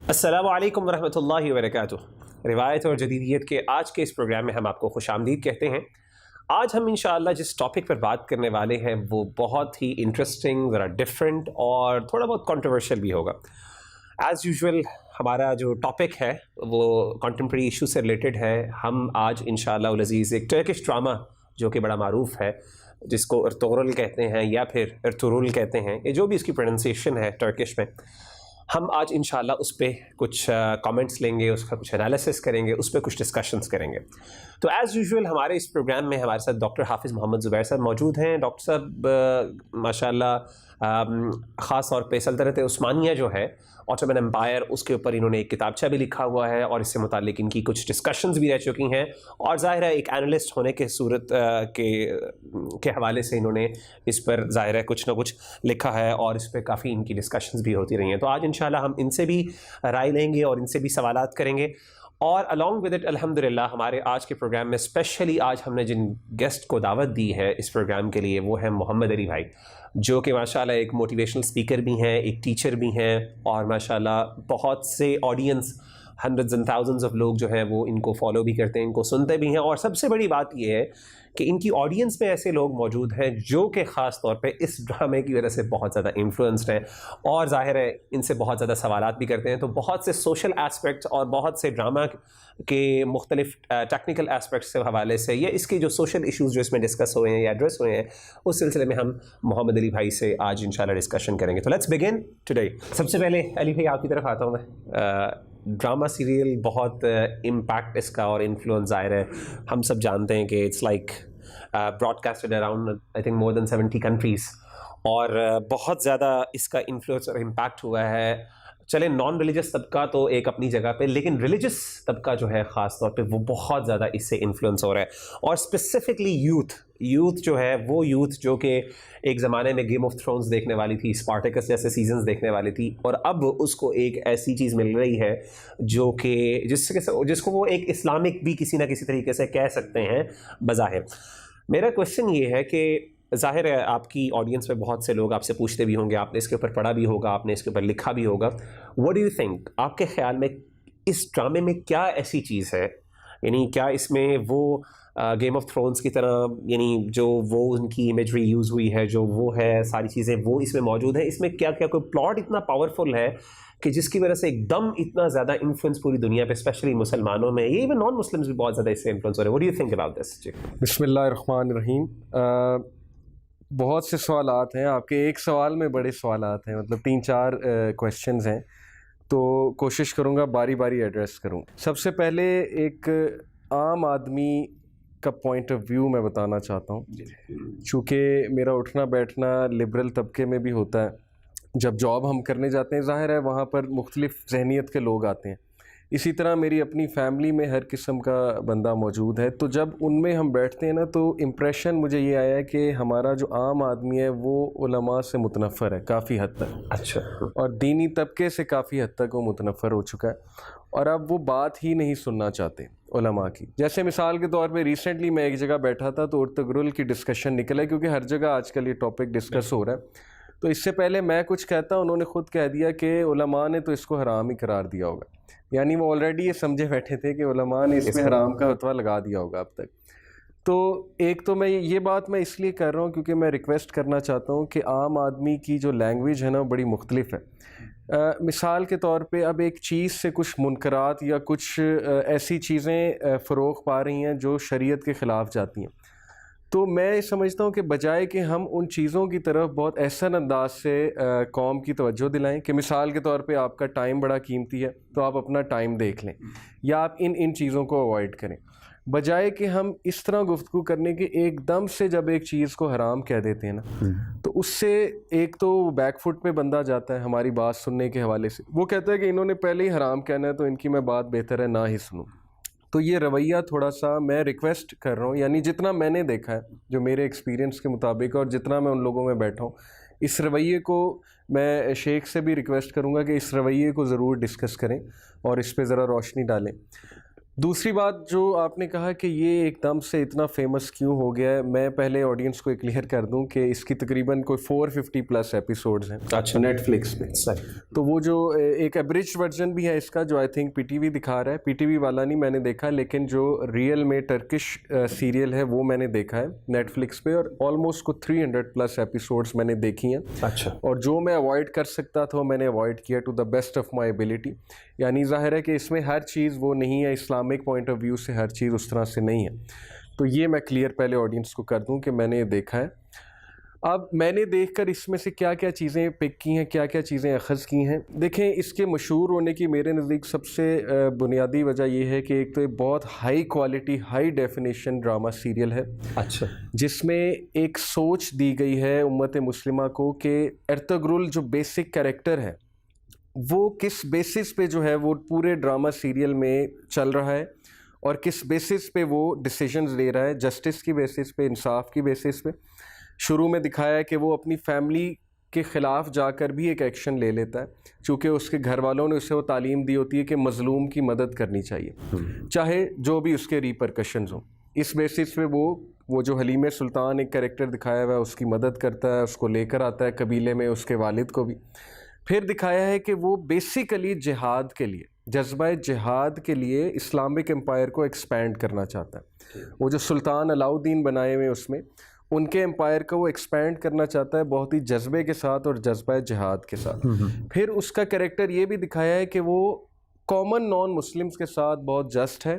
السلام علیکم ورحمۃ اللہ وبرکاتہ۔ روایت اور جدیدیت کے آج کے اس پروگرام میں ہم آپ کو خوش آمدید کہتے ہیں۔ آج ہم انشاءاللہ جس ٹاپک پر بات کرنے والے ہیں وہ بہت ہی انٹرسٹنگ، ذرا ڈفرینٹ اور تھوڑا بہت کنٹروورشل بھی ہوگا۔ ایز یوزول ہمارا جو ٹاپک ہے وہ کنٹمپریری ایشو سے ریلیٹڈ ہے۔ ہم آج انشاءاللہ العزیز ایک ٹرکش ڈرامہ جو کہ بڑا معروف ہے، جس کو ارطغرل کہتے ہیں یا پھر ارطغرل کہتے ہیں، یہ جو بھی اس کی پروننسیشن ہے ٹرکش میں، ہم آج انشاءاللہ اس پہ کچھ کامنٹس لیں گے، اس کا کچھ انالیسس کریں گے، اس پہ کچھ ڈسکشنز کریں گے۔ تو ایز یوزول ہمارے اس پروگرام میں ہمارے ساتھ ڈاکٹر حافظ محمد زبیر صاحب موجود ہیں۔ ڈاکٹر صاحب ماشاءاللہ خاص طور پہ سلطنت عثمانیہ جو ہے، آٹومن امپائر، اس کے اوپر انہوں نے ایک کتابچہ بھی لکھا ہوا ہے اور اس سے متعلق ان کی کچھ ڈسکشنز بھی رہ چکی ہیں، اور ظاہر ہے ایک اینالسٹ ہونے کے صورت کے حوالے سے انہوں نے اس پر ظاہر ہے کچھ نہ کچھ لکھا ہے، اور اس پہ کافی ان کی ڈسکشنز بھی ہوتی رہی ہیں۔ تو آج انشاءاللہ ہم ان سے بھی رائے لیں گے اور ان سے بھی سوالات کریں گے، اور along with it الحمدللہ ہمارے آج کے پروگرام میں اسپیشلی آج ہم نے جن گیسٹ کو دعوت دی ہے اس پروگرام کے لیے وہ ہیں محمد علی بھائی، جو کہ ماشاءاللہ ایک موٹیویشنل اسپیکر بھی ہیں، ایک ٹیچر بھی ہیں، اور ماشاءاللہ بہت سے audience, hundreds and thousands of لوگ جو ہیں وہ ان کو فالو بھی کرتے ہیں، ان کو سنتے بھی ہیں، اور سب سے بڑی بات یہ ہے کہ ان کی آڈینس میں ایسے لوگ موجود ہیں جو کہ خاص طور پہ اس ڈرامے کی وجہ سے بہت زیادہ انفلوئنسڈ ہیں، اور ظاہر ہے ان سے بہت زیادہ سوالات بھی کرتے ہیں۔ تو بہت سے سوشل ایسپیکٹس اور بہت سے ڈرامہ کے مختلف ٹیکنیکل ایسپیکٹس کے حوالے سے، یا اس کے جو سوشل ایشوز جو اس میں ڈسکس ہوئے ہیں یا ایڈریس ہوئے ہیں، اس سلسلے میں ہم محمد علی بھائی سے آج انشاءاللہ ڈسکشن کریں گے۔ تو لیٹس بگن ٹوڈے۔ سب سے پہلے علی بھائی آپ کی طرف آتا ہوں میں۔ ڈرامہ سیریل بہت امپیکٹ اس کا اور انفلوئنس ظاہر ہے، ہم سب جانتے ہیں کہ it's like broadcasted around I think more than 70 countries, اور بہت زیادہ اس کا انفلوئنس اور امپیکٹ ہوا ہے۔ چلے نان ریلیجس طبقہ تو ایک اپنی جگہ پہ، لیکن ریلیجس طبقہ جو ہے خاص طور پہ وہ بہت زیادہ اس سے انفلوئنس ہو رہا ہے، اور اسپیسیفکلی یوتھ جو ہے، وہ یوتھ جو کہ ایک زمانے میں گیم آف تھرونز دیکھنے والی تھی، اسپارٹیکس جیسے سیزنز دیکھنے والی تھی، اور اب اس کو ایک ایسی چیز مل رہی ہے جو کہ جس کو وہ ایک اسلامک بھی کسی نہ کسی طریقے سے کہہ سکتے ہیں بظاہر۔ میرا کوشچن یہ ہے کہ ظاہر ہے آپ کی آڈینس میں بہت سے لوگ آپ سے پوچھتے بھی ہوں گے، آپ نے اس کے اوپر پڑھا بھی ہوگا، آپ نے اس کے اوپر لکھا بھی ہوگا، واٹ ڈو یو تھنک، آپ کے خیال میں اس ڈرامے میں کیا ایسی چیز ہے، یعنی کیا اس میں وہ گیم آف تھرونز کی طرح، یعنی جو وہ ان کی امیجری یوز ہوئی ہے، جو وہ ہے ساری چیزیں وہ اس میں موجود ہیں، اس میں کیا کوئی پلاٹ اتنا پاورفل ہے کہ جس کی وجہ سے ایک دم اتنا زیادہ انفلوئنس پوری دنیا پہ، اسپیشلی مسلمانوں میں، یہ ایون نان مسلمز بھی بہت زیادہ اس سے انفلوئنس ہو رہے ہیں؟ What do you think about this? جی بسم اللہ الرحمن الرحیم۔ بہت سے سوالات ہیں آپ کے، ایک سوال میں بڑے سوالات ہیں، مطلب 3-4 کویشچنز ہیں، تو کوشش کروں گا باری باری ایڈریس کروں۔ سب سے پہلے ایک عام آدمی کا پوائنٹ آف ویو میں بتانا چاہتا ہوں، چونکہ میرا اٹھنا بیٹھنا لبرل طبقے میں بھی ہوتا ہے، جب جاب ہم کرنے جاتے ہیں ظاہر ہے وہاں پر مختلف ذہنیت کے لوگ آتے ہیں، اسی طرح میری اپنی فیملی میں ہر قسم کا بندہ موجود ہے، تو جب ان میں ہم بیٹھتے ہیں نا تو امپریشن مجھے یہ آیا ہے کہ ہمارا جو عام آدمی ہے وہ علماء سے متنفر ہے کافی حد تک، اچھا، اور دینی طبقے سے کافی حد تک وہ متنفر ہو چکا ہے، اور اب وہ بات ہی نہیں سننا چاہتے علماء کی۔ جیسے مثال کے طور پہ ریسنٹلی میں ایک جگہ بیٹھا تھا تو ارطغرل کی ڈسکشن نکلا، کیونکہ ہر جگہ آج کل یہ ٹاپک ڈسکس ہو رہا ہے، تو اس سے پہلے میں کچھ کہتا، انہوں نے خود کہہ دیا کہ علماء نے تو اس کو حرام ہی قرار دیا ہوگا، یعنی وہ آلریڈی یہ سمجھے بیٹھے تھے کہ علماء نے اس میں حرام کا فتویٰ لگا دیا ہوگا اب تک۔ تو ایک تو میں یہ بات میں اس لیے کر رہا ہوں کیونکہ میں ریکویسٹ کرنا چاہتا ہوں کہ عام آدمی کی جو لینگویج ہے نا بڑی مختلف ہے۔ مثال کے طور پہ اب ایک چیز سے کچھ منکرات یا کچھ ایسی چیزیں فروغ پا رہی ہیں جو شریعت کے خلاف جاتی ہیں، تو میں سمجھتا ہوں کہ بجائے کہ ہم ان چیزوں کی طرف بہت احسن انداز سے قوم کی توجہ دلائیں، کہ مثال کے طور پہ آپ کا ٹائم بڑا قیمتی ہے تو آپ اپنا ٹائم دیکھ لیں، یا آپ ان چیزوں کو اوائڈ کریں، بجائے کہ ہم اس طرح گفتگو کرنے کے ایک دم سے جب ایک چیز کو حرام کہہ دیتے ہیں نا، تو اس سے ایک تو بیک فٹ پہ بندہ جاتا ہے ہماری بات سننے کے حوالے سے، وہ کہتا ہے کہ انہوں نے پہلے ہی حرام کہنا ہے تو ان کی میں بات بہتر ہے نہ ہی سنوں۔ تو یہ رویہ تھوڑا سا میں ریکویسٹ کر رہا ہوں، یعنی جتنا میں نے دیکھا ہے جو میرے ایکسپیرینس کے مطابق اور جتنا میں ان لوگوں میں بیٹھا ہوں، اس رویے کو میں شیخ سے بھی ریکویسٹ کروں گا کہ اس رویے کو ضرور ڈسکس کریں اور اس پہ ذرا روشنی ڈالیں۔ دوسری بات جو آپ نے کہا کہ یہ ایک دم سے اتنا فیمس کیوں ہو گیا ہے، میں پہلے آڈینس کو کلیئر کر دوں کہ اس کی تقریباً کوئی 450 پلس ایپیسوڈز ہیں اچھا نیٹ فلکس پہ. صحیح. تو وہ جو ایک ایبریج ورژن بھی ہے اس کا جو I think P T V دکھا رہا ہے، پی ٹی وی والا نہیں میں نے دیکھا، لیکن جو ریئل میں ٹرکش سیریل ہے وہ میں نے دیکھا ہے نیٹ فلکس پہ، اور آلموسٹ کو 300 پلس ایپیسوڈس میں نے دیکھی ہیں. اچھا. اور جو میں اوائڈ کر سکتا تھا میں نے اوائڈ کیا to the best of my ability. یعنی ظاہر ہے کہ اس میں ہر چیز وہ نہیں ہے، اسلامک پوائنٹ آف ویو سے ہر چیز اس طرح سے نہیں ہے. تو یہ میں کلیئر پہلے آڈینس کو کر دوں کہ میں نے یہ دیکھا ہے. اب میں نے دیکھ کر اس میں سے کیا کیا چیزیں پک کی ہیں، کیا کیا چیزیں اخذ کی ہیں. دیکھیں اس کے مشہور ہونے کی میرے نزدیک سب سے بنیادی وجہ یہ ہے کہ ایک تو بہت high quality high definition drama serial ہے. اچھا. جس میں ایک سوچ دی گئی ہے امت مسلمہ کو کہ ارطغرل جو بیسک کریکٹر ہے وہ کس بیسس پہ جو ہے وہ پورے ڈرامہ سیریل میں چل رہا ہے، اور کس بیسس پہ وہ ڈیسیجنز لے رہا ہے، جسٹس کی بیسس پہ، انصاف کی بیسس پہ. شروع میں دکھایا ہے کہ وہ اپنی فیملی کے خلاف جا کر بھی ایک ایکشن لے لیتا ہے، چونکہ اس کے گھر والوں نے اسے وہ تعلیم دی ہوتی ہے کہ مظلوم کی مدد کرنی چاہیے چاہے جو بھی اس کے ریپرکشنز ہوں. اس بیسس پہ وہ جو حلیم سلطان ایک کریکٹر دکھایا ہوا ہے اس کی مدد کرتا ہے، اس کو لے کر آتا ہے قبیلے میں، اس کے والد کو بھی. پھر دکھایا ہے کہ وہ بیسیکلی جہاد کے لیے، جذبہ جہاد کے لیے اسلامک امپائر کو ایکسپینڈ کرنا چاہتا ہے. وہ جو سلطان علاؤ الدین بنائے ہوئے اس میں ان کے امپائر کو وہ ایکسپینڈ کرنا چاہتا ہے بہت ہی جذبے کے ساتھ اور جذبہ جہاد کے ساتھ. پھر اس کا کریکٹر یہ بھی دکھایا ہے کہ وہ کامن نان مسلمس کے ساتھ بہت جسٹ ہے.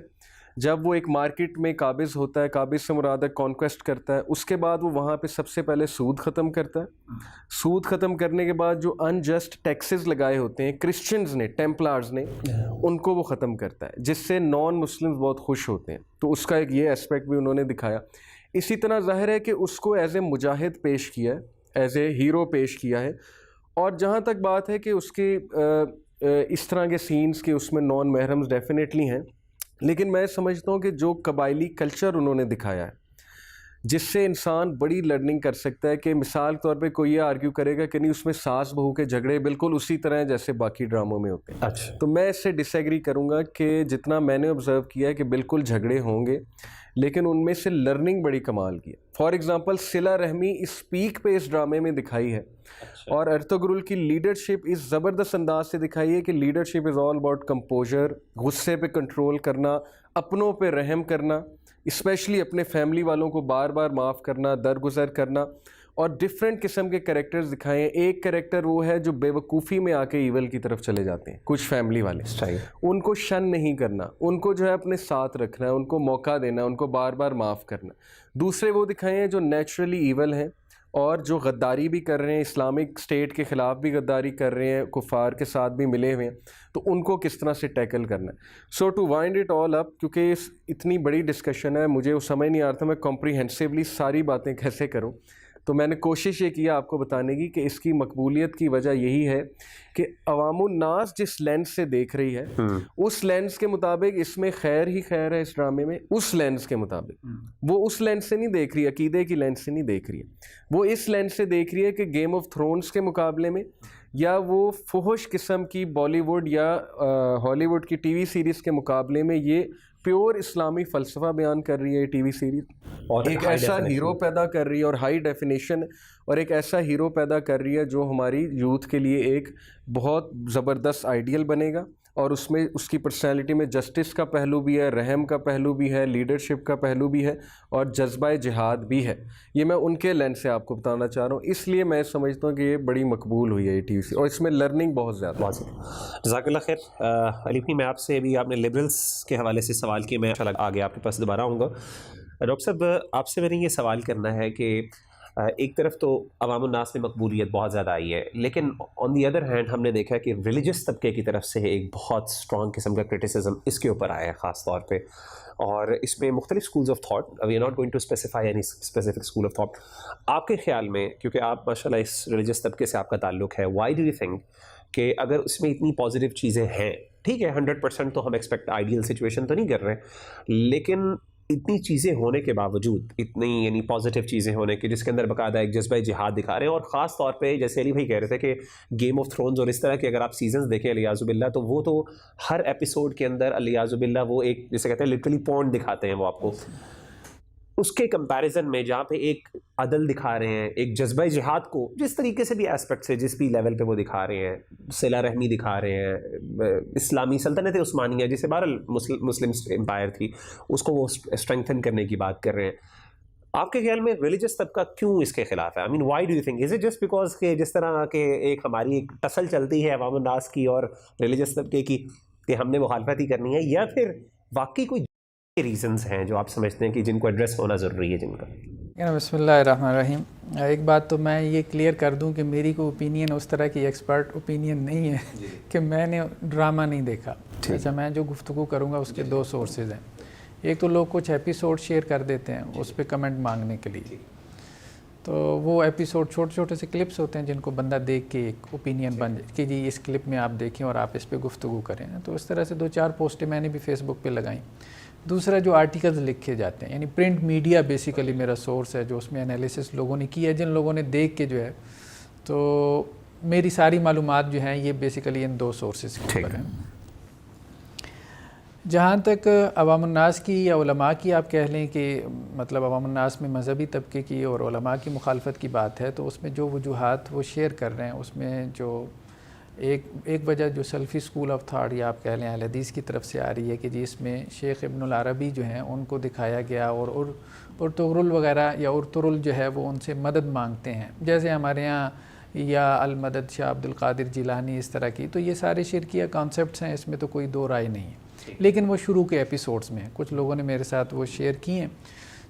جب وہ ایک مارکیٹ میں قابض ہوتا ہے، قابض سے مراد ہے کانکویسٹ کرتا ہے، اس کے بعد وہ وہاں پہ سب سے پہلے سود ختم کرتا ہے. سود ختم کرنے کے بعد جو ان جسٹ ٹیکسز لگائے ہوتے ہیں کرسچنز نے، ٹیمپلارز نے، ان کو وہ ختم کرتا ہے، جس سے نان مسلمز بہت خوش ہوتے ہیں. تو اس کا ایک یہ اسپیکٹ بھی انہوں نے دکھایا. اسی طرح ظاہر ہے کہ اس کو ایز اے مجاہد پیش کیا ہے، ایز اے ہیرو پیش کیا ہے. اور جہاں تک بات ہے کہ اس کی اس طرح کے سینز کے اس میں نان محرمز ڈیفینیٹلی ہیں، لیکن میں سمجھتا ہوں کہ جو قبائلی کلچر انہوں نے دکھایا ہے جس سے انسان بڑی لرننگ کر سکتا ہے، کہ مثال طور پہ کوئی یہ آرگیو کرے گا کہ نہیں اس میں ساس بہو کے جھگڑے بالکل اسی طرح ہیں جیسے باقی ڈراموں میں ہوتے ہیں. اچھا. تو میں اس سے ڈس ایگری کروں گا کہ جتنا میں نے آبزرو کیا ہے کہ بالکل جھگڑے ہوں گے، لیکن ان میں سے لرننگ بڑی کمال کی ہے. فار ایگزامپل صلہ رحمی اس پیک پہ اس ڈرامے میں دکھائی ہے، اور ارطغرل کی لیڈرشپ اس زبردست انداز سے دکھائی ہے کہ leadership is all about composer, غصے پہ کنٹرول کرنا، اپنوں پہ رحم کرنا، اسپیشلی اپنے فیملی والوں کو بار بار معاف کرنا، درگزر کرنا. اور ڈفرینٹ قسم کے کریکٹرز دکھائے ہیں. ایک کریکٹر وہ ہے جو بے وقوفی میں آ کے ایول کی طرف چلے جاتے ہیں، کچھ فیملی والے، ان کو شن نہیں کرنا، ان کو جو ہے اپنے ساتھ رکھنا ہے، ان کو موقع دینا، ان کو بار بار معاف کرنا. دوسرے وہ دکھائے ہیں جو نیچرلی ایول ہیں اور جو غداری بھی کر رہے ہیں، اسلامک اسٹیٹ کے خلاف بھی غداری کر رہے ہیں، کفار کے ساتھ بھی ملے ہوئے ہیں، تو ان کو کس طرح سے ٹیکل کرنا ہے. سو ٹو وائنڈ اٹ آل اپ، کیونکہ اتنی بڑی ڈسکشن ہے، مجھے وہ سمجھ نہیں آ رہا تھا میں کمپریہنسولی ساری باتیں کیسے کروں. تو میں نے کوشش یہ کیا آپ کو بتانے کی کہ اس کی مقبولیت کی وجہ یہی ہے کہ عوام الناس جس لینس سے دیکھ رہی ہے اس لینس کے مطابق اس میں خیر ہی خیر ہے. اس ڈرامے میں اس لینس کے مطابق وہ اس لینس سے نہیں دیکھ رہی، عقیدے کی لینس سے نہیں دیکھ رہی ہے، وہ اس لینس سے دیکھ رہی ہے کہ گیم آف تھرونز کے مقابلے میں یا وہ فحش قسم کی بالی ووڈ یا ہالی ووڈ کی ٹی وی سیریز کے مقابلے میں یہ پیور اسلامی فلسفہ بیان کر رہی ہے ٹی وی سیریز، اور ایک ایسا ہیرو پیدا کر رہی ہے اور ہائی ڈیفینیشن، اور ایک ایسا ہیرو پیدا کر رہی ہے جو ہماری یوتھ کے لیے ایک بہت زبردست آئیڈیل بنے گا. اور اس میں اس کی پرسنالٹی میں جسٹس کا پہلو بھی ہے، رحم کا پہلو بھی ہے، لیڈرشپ کا پہلو بھی ہے، اور جذبہ جہاد بھی ہے. یہ میں ان کے لینس سے آپ کو بتانا چاہ رہا ہوں، اس لیے میں سمجھتا ہوں کہ یہ بڑی مقبول ہوئی ہے یہ ٹی وی سی، اور اس میں لرننگ بہت زیادہ ہے. جزاک اللہ خیر. علی بھائی میں آپ سے ابھی آپ نے لبرلس کے حوالے سے سوال کیا، میں آگے آپ کے پاس دوبارہ آؤں گا. ڈاکٹر صاحب آپ سے میں نے یہ سوال کرنا ہے کہ ایک طرف تو عوام الناس میں مقبولیت بہت زیادہ آئی ہے، لیکن آن دی ادر ہینڈ ہم نے دیکھا کہ ریلیجس طبقے کی طرف سے ایک بہت اسٹرانگ قسم کا کرٹیسزم اس کے اوپر آیا ہے خاص طور پہ، اور اس میں مختلف schools of thought, we are not going to specify any specific school of thought. آپ کے خیال میں، کیونکہ آپ ماشاء اللہ اس ریلیجس طبقے سے آپ کا تعلق ہے، وائی ڈو یو تھنک کہ اگر اس میں اتنی پازیٹیو چیزیں ہیں، ٹھیک ہے 100% تو ہم ایکسپیکٹ آئیڈیل سچویشن تو نہیں کر رہے، لیکن اتنی چیزیں ہونے کے باوجود, اتنی یعنی پازیٹیو چیزیں ہونے کے, جس کے اندر باقاعدہ ایک جذبہ جہاد دکھا رہے ہیں, اور خاص طور پہ جیسے علی بھائی کہہ رہے تھے کہ گیم آف تھرونز اور اس طرح کے اگر آپ سیزنز دیکھیں الیاذ باللہ, تو وہ تو ہر ایپیسوڈ کے اندر الیاذ باللہ وہ ایک جیسے کہتے ہیں لٹرلی پونڈ دکھاتے ہیں وہ آپ کو. اس کے کمپیریزن میں جہاں پہ ایک عدل دکھا رہے ہیں, ایک جذبہ جہاد کو جس طریقے سے بھی اسپیکٹ سے جس بھی لیول پہ وہ دکھا رہے ہیں, صلہ رحمی دکھا رہے ہیں, اسلامی سلطنت عثمانیہ جسے بہرحال مسلم امپائر تھی اس کو وہ اسٹرینتھن کرنے کی بات کر رہے ہیں. آپ کے خیال میں ریلیجس طبقہ کیوں اس کے خلاف ہے؟ I mean why do you think, is it just because کہ جس طرح کہ ایک ہماری ایک ٹسل چلتی ہے عوام الناس کی اور ریلیجس طبقے کی کہ ہم نے مخالفت ہی کرنی ہے, یا پھر واقعی کوئی ریزنز ہیں جو آپ سمجھتے ہیں کہ جن کو ایڈریس ہونا ضروری ہے جن کا؟ بسم اللہ الرحمن الرحیم. ایک بات تو میں یہ کلیئر کر دوں کہ میری کوئی اوپینین اس طرح کی ایکسپرٹ اوپینین نہیں ہے کہ میں نے ڈرامہ نہیں دیکھا. اچھا, میں جو گفتگو کروں گا اس کے دو سورسز ہیں. ایک تو لوگ کچھ ایپیسوڈ شیئر کر دیتے ہیں اس پہ کمنٹ مانگنے کے لیے, تو وہ ایپیسوڈ چھوٹے چھوٹے سے کلپس ہوتے ہیں جن کو بندہ دیکھ کے ایک اوپینین بن جائے کہ جی اس کلپ میں آپ دیکھیں اور آپ اس پہ گفتگو کریں. تو اس طرح سے 2-4 پوسٹیں میں نے بھی فیس بک پہ لگائیں. دوسرا جو آرٹیکلز لکھے جاتے ہیں, یعنی پرنٹ میڈیا بیسیکلی میرا سورس ہے جو اس میں انالیسس لوگوں نے کی ہے, جن لوگوں نے دیکھ کے جو ہے, تو میری ساری معلومات جو ہیں یہ بیسیکلی ان 2 سورسز کے اوپر ہیں. جہاں تک عوام الناس کی یا علماء کی آپ کہہ لیں کہ مطلب عوام الناس میں مذہبی طبقے کی اور علماء کی مخالفت کی بات ہے, تو اس میں جو وجوہات وہ شیئر کر رہے ہیں اس میں جو ایک وجہ جو سلفی اسکول آف تھاٹ یا آپ کہہ لیں اہل حدیث کی طرف سے آ رہی ہے کہ جی اس میں شیخ ابن العربی جو ہیں ان کو دکھایا گیا اور ارطغرل وغیرہ یا ارطغرل جو ہے وہ ان سے مدد مانگتے ہیں, جیسے ہمارے ہاں یا المدد شاہ عبد القادر جیلانی اس طرح کی. تو یہ سارے شرکیہ کانسیپٹس ہیں, اس میں تو کوئی دو رائے نہیں ہے, لیکن وہ شروع کے ایپیسوڈز میں کچھ لوگوں نے میرے ساتھ وہ شیئر کی ہیں.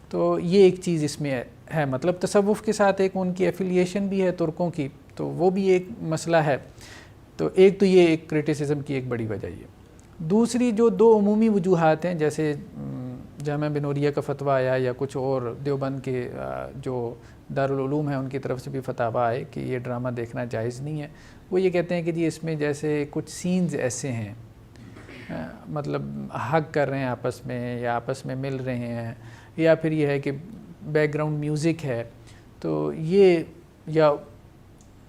تو یہ ایک چیز اس میں ہے, مطلب تصوف کے ساتھ ایک ان کی ایفیلیشن بھی ہے ترکوں کی, تو وہ بھی ایک مسئلہ ہے. تو ایک تو یہ ایک کرٹیسزم کی ایک بڑی وجہ یہ. دوسری جو 2 عمومی وجوہات ہیں, جیسے جامعہ بنوریہ کا فتویٰ آیا یا کچھ اور دیوبند کے جو دارالعلوم ہیں ان کی طرف سے بھی فتاویٰ آئے کہ یہ ڈرامہ دیکھنا جائز نہیں ہے. وہ یہ کہتے ہیں کہ جی اس میں جیسے کچھ سینز ایسے ہیں, مطلب حق کر رہے ہیں آپس میں یا آپس میں مل رہے ہیں, یا پھر یہ ہے کہ بیک گراؤنڈ میوزک ہے, تو یہ یا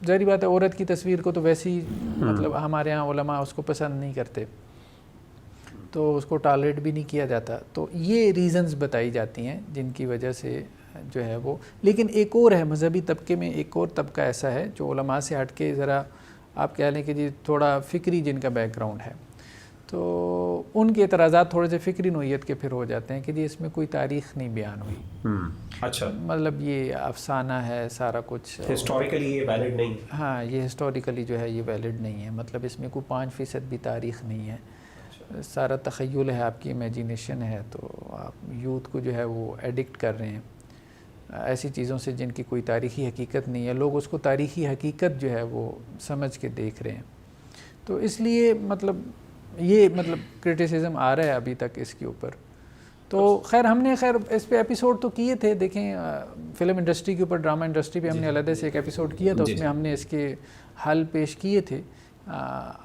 ظاہری بات ہے عورت کی تصویر کو تو ویسے ہی مطلب ہمارے ہاں علماء اس کو پسند نہیں کرتے, تو اس کو ٹالریٹ بھی نہیں کیا جاتا. تو یہ ریزنز بتائی جاتی ہیں جن کی وجہ سے جو ہے وہ. لیکن ایک اور ہے مذہبی طبقے میں, ایک اور طبقہ ایسا ہے جو علماء سے ہٹ کے ذرا آپ کہہ لیں کہ جی تھوڑا فکری جن کا بیک گراؤنڈ ہے, تو ان کے اعتراضات تھوڑے سے فکری نوعیت کے پھر ہو جاتے ہیں کہ جی اس میں کوئی تاریخ نہیں بیان ہوئی. اچھا, مطلب یہ افسانہ ہے سارا کچھ, ہسٹوریکلی یہ ویلڈ نہیں. ہاں, یہ ہسٹوریکلی جو ہے یہ ویلڈ نہیں ہے, مطلب اس میں کوئی 5% بھی تاریخ نہیں ہے, سارا تخیل ہے, آپ کی امیجینیشن ہے. تو آپ یوتھ کو جو ہے وہ ایڈکٹ کر رہے ہیں ایسی چیزوں سے جن کی کوئی تاریخی حقیقت نہیں ہے. لوگ اس کو تاریخی حقیقت جو ہے وہ سمجھ کے دیکھ رہے ہیں. تو اس لیے مطلب یہ مطلب کرٹیسزم آ رہا ہے ابھی تک اس کے اوپر. تو خیر ہم نے اس پہ ایپیسوڈ تو کیے تھے, دیکھیں فلم انڈسٹری کے اوپر, ڈرامہ انڈسٹری پہ ہم نے علیحدہ سے ایک ایپیسوڈ کیا تھا, اس میں ہم نے اس کے حل پیش کیے تھے.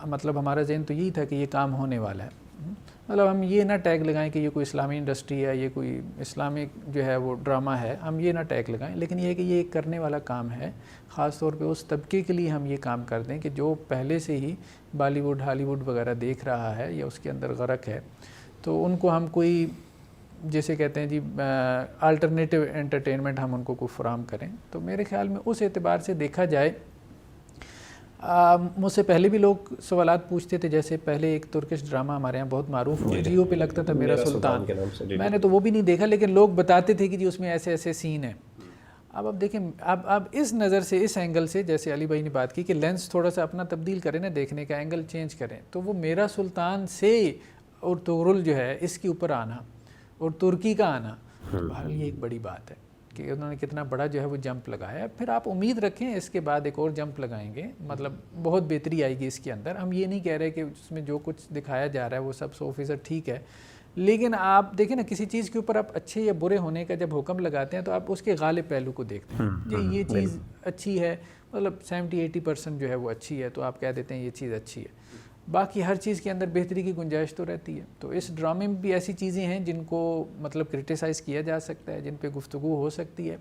مطلب ہمارا ذہن تو یہی تھا کہ یہ کام ہونے والا ہے. مطلب ہم یہ نہ ٹیگ لگائیں کہ یہ کوئی اسلامی انڈسٹری ہے, یہ کوئی اسلامک جو ہے وہ ڈرامہ ہے, ہم یہ نہ ٹیگ لگائیں, لیکن یہ ہے کہ یہ ایک کرنے والا کام ہے. خاص طور پہ اس طبقے کے لیے ہم یہ کام کر دیں کہ جو پہلے سے ہی بالی ووڈ ہالی ووڈ وغیرہ دیکھ رہا ہے یا اس کے اندر غرق ہے, تو ان کو ہم کوئی جیسے کہتے ہیں جی الٹرنیٹیو انٹرٹینمنٹ ہم ان کو فراہم کریں. تو میرے خیال میں اس اعتبار سے دیکھا جائے, مجھ سے پہلے بھی لوگ سوالات پوچھتے تھے, جیسے پہلے ایک ترکش ڈرامہ ہمارے یہاں بہت معروف ہوا, جیو پہ لگتا تھا میرا سلطان. میں نے تو وہ بھی نہیں دیکھا, لیکن لوگ بتاتے تھے کہ جی اس میں ایسے ایسے سین ہیں. اب دیکھیں, اب اس نظر سے, اس اینگل سے, جیسے علی بھائی نے بات کی کہ لینس تھوڑا سا اپنا تبدیل کریں نا, دیکھنے کا اینگل چینج کریں, تو وہ میرا سلطان سے اور تغرل جو ہے اس کے اوپر آنا اور ترکی کا آنا, بہرحال یہ ایک بڑی بات ہے کہ انہوں نے کتنا بڑا جو ہے وہ جمپ لگایا. پھر آپ امید رکھیں اس کے بعد ایک اور جمپ لگائیں گے, مطلب بہت بہتری آئے گی اس کے اندر. ہم یہ نہیں کہہ رہے کہ اس میں جو کچھ دکھایا جا رہا ہے وہ سب 100% ٹھیک ہے, لیکن آپ دیکھیں نا کسی چیز کے اوپر آپ اچھے یا برے ہونے کا جب حکم لگاتے ہیں تو آپ اس کے غالب پہلو کو دیکھتے ہیں. جی یہ چیز اچھی ہے, مطلب 70-80% جو ہے وہ اچھی ہے, تو آپ کہہ دیتے ہیں یہ چیز اچھی ہے. باقی ہر چیز کے اندر بہتری کی گنجائش تو رہتی ہے. تو اس ڈرامے میں بھی ایسی چیزیں ہیں جن کو مطلب کرٹیسائز کیا جا سکتا ہے, جن پہ گفتگو ہو سکتی ہے,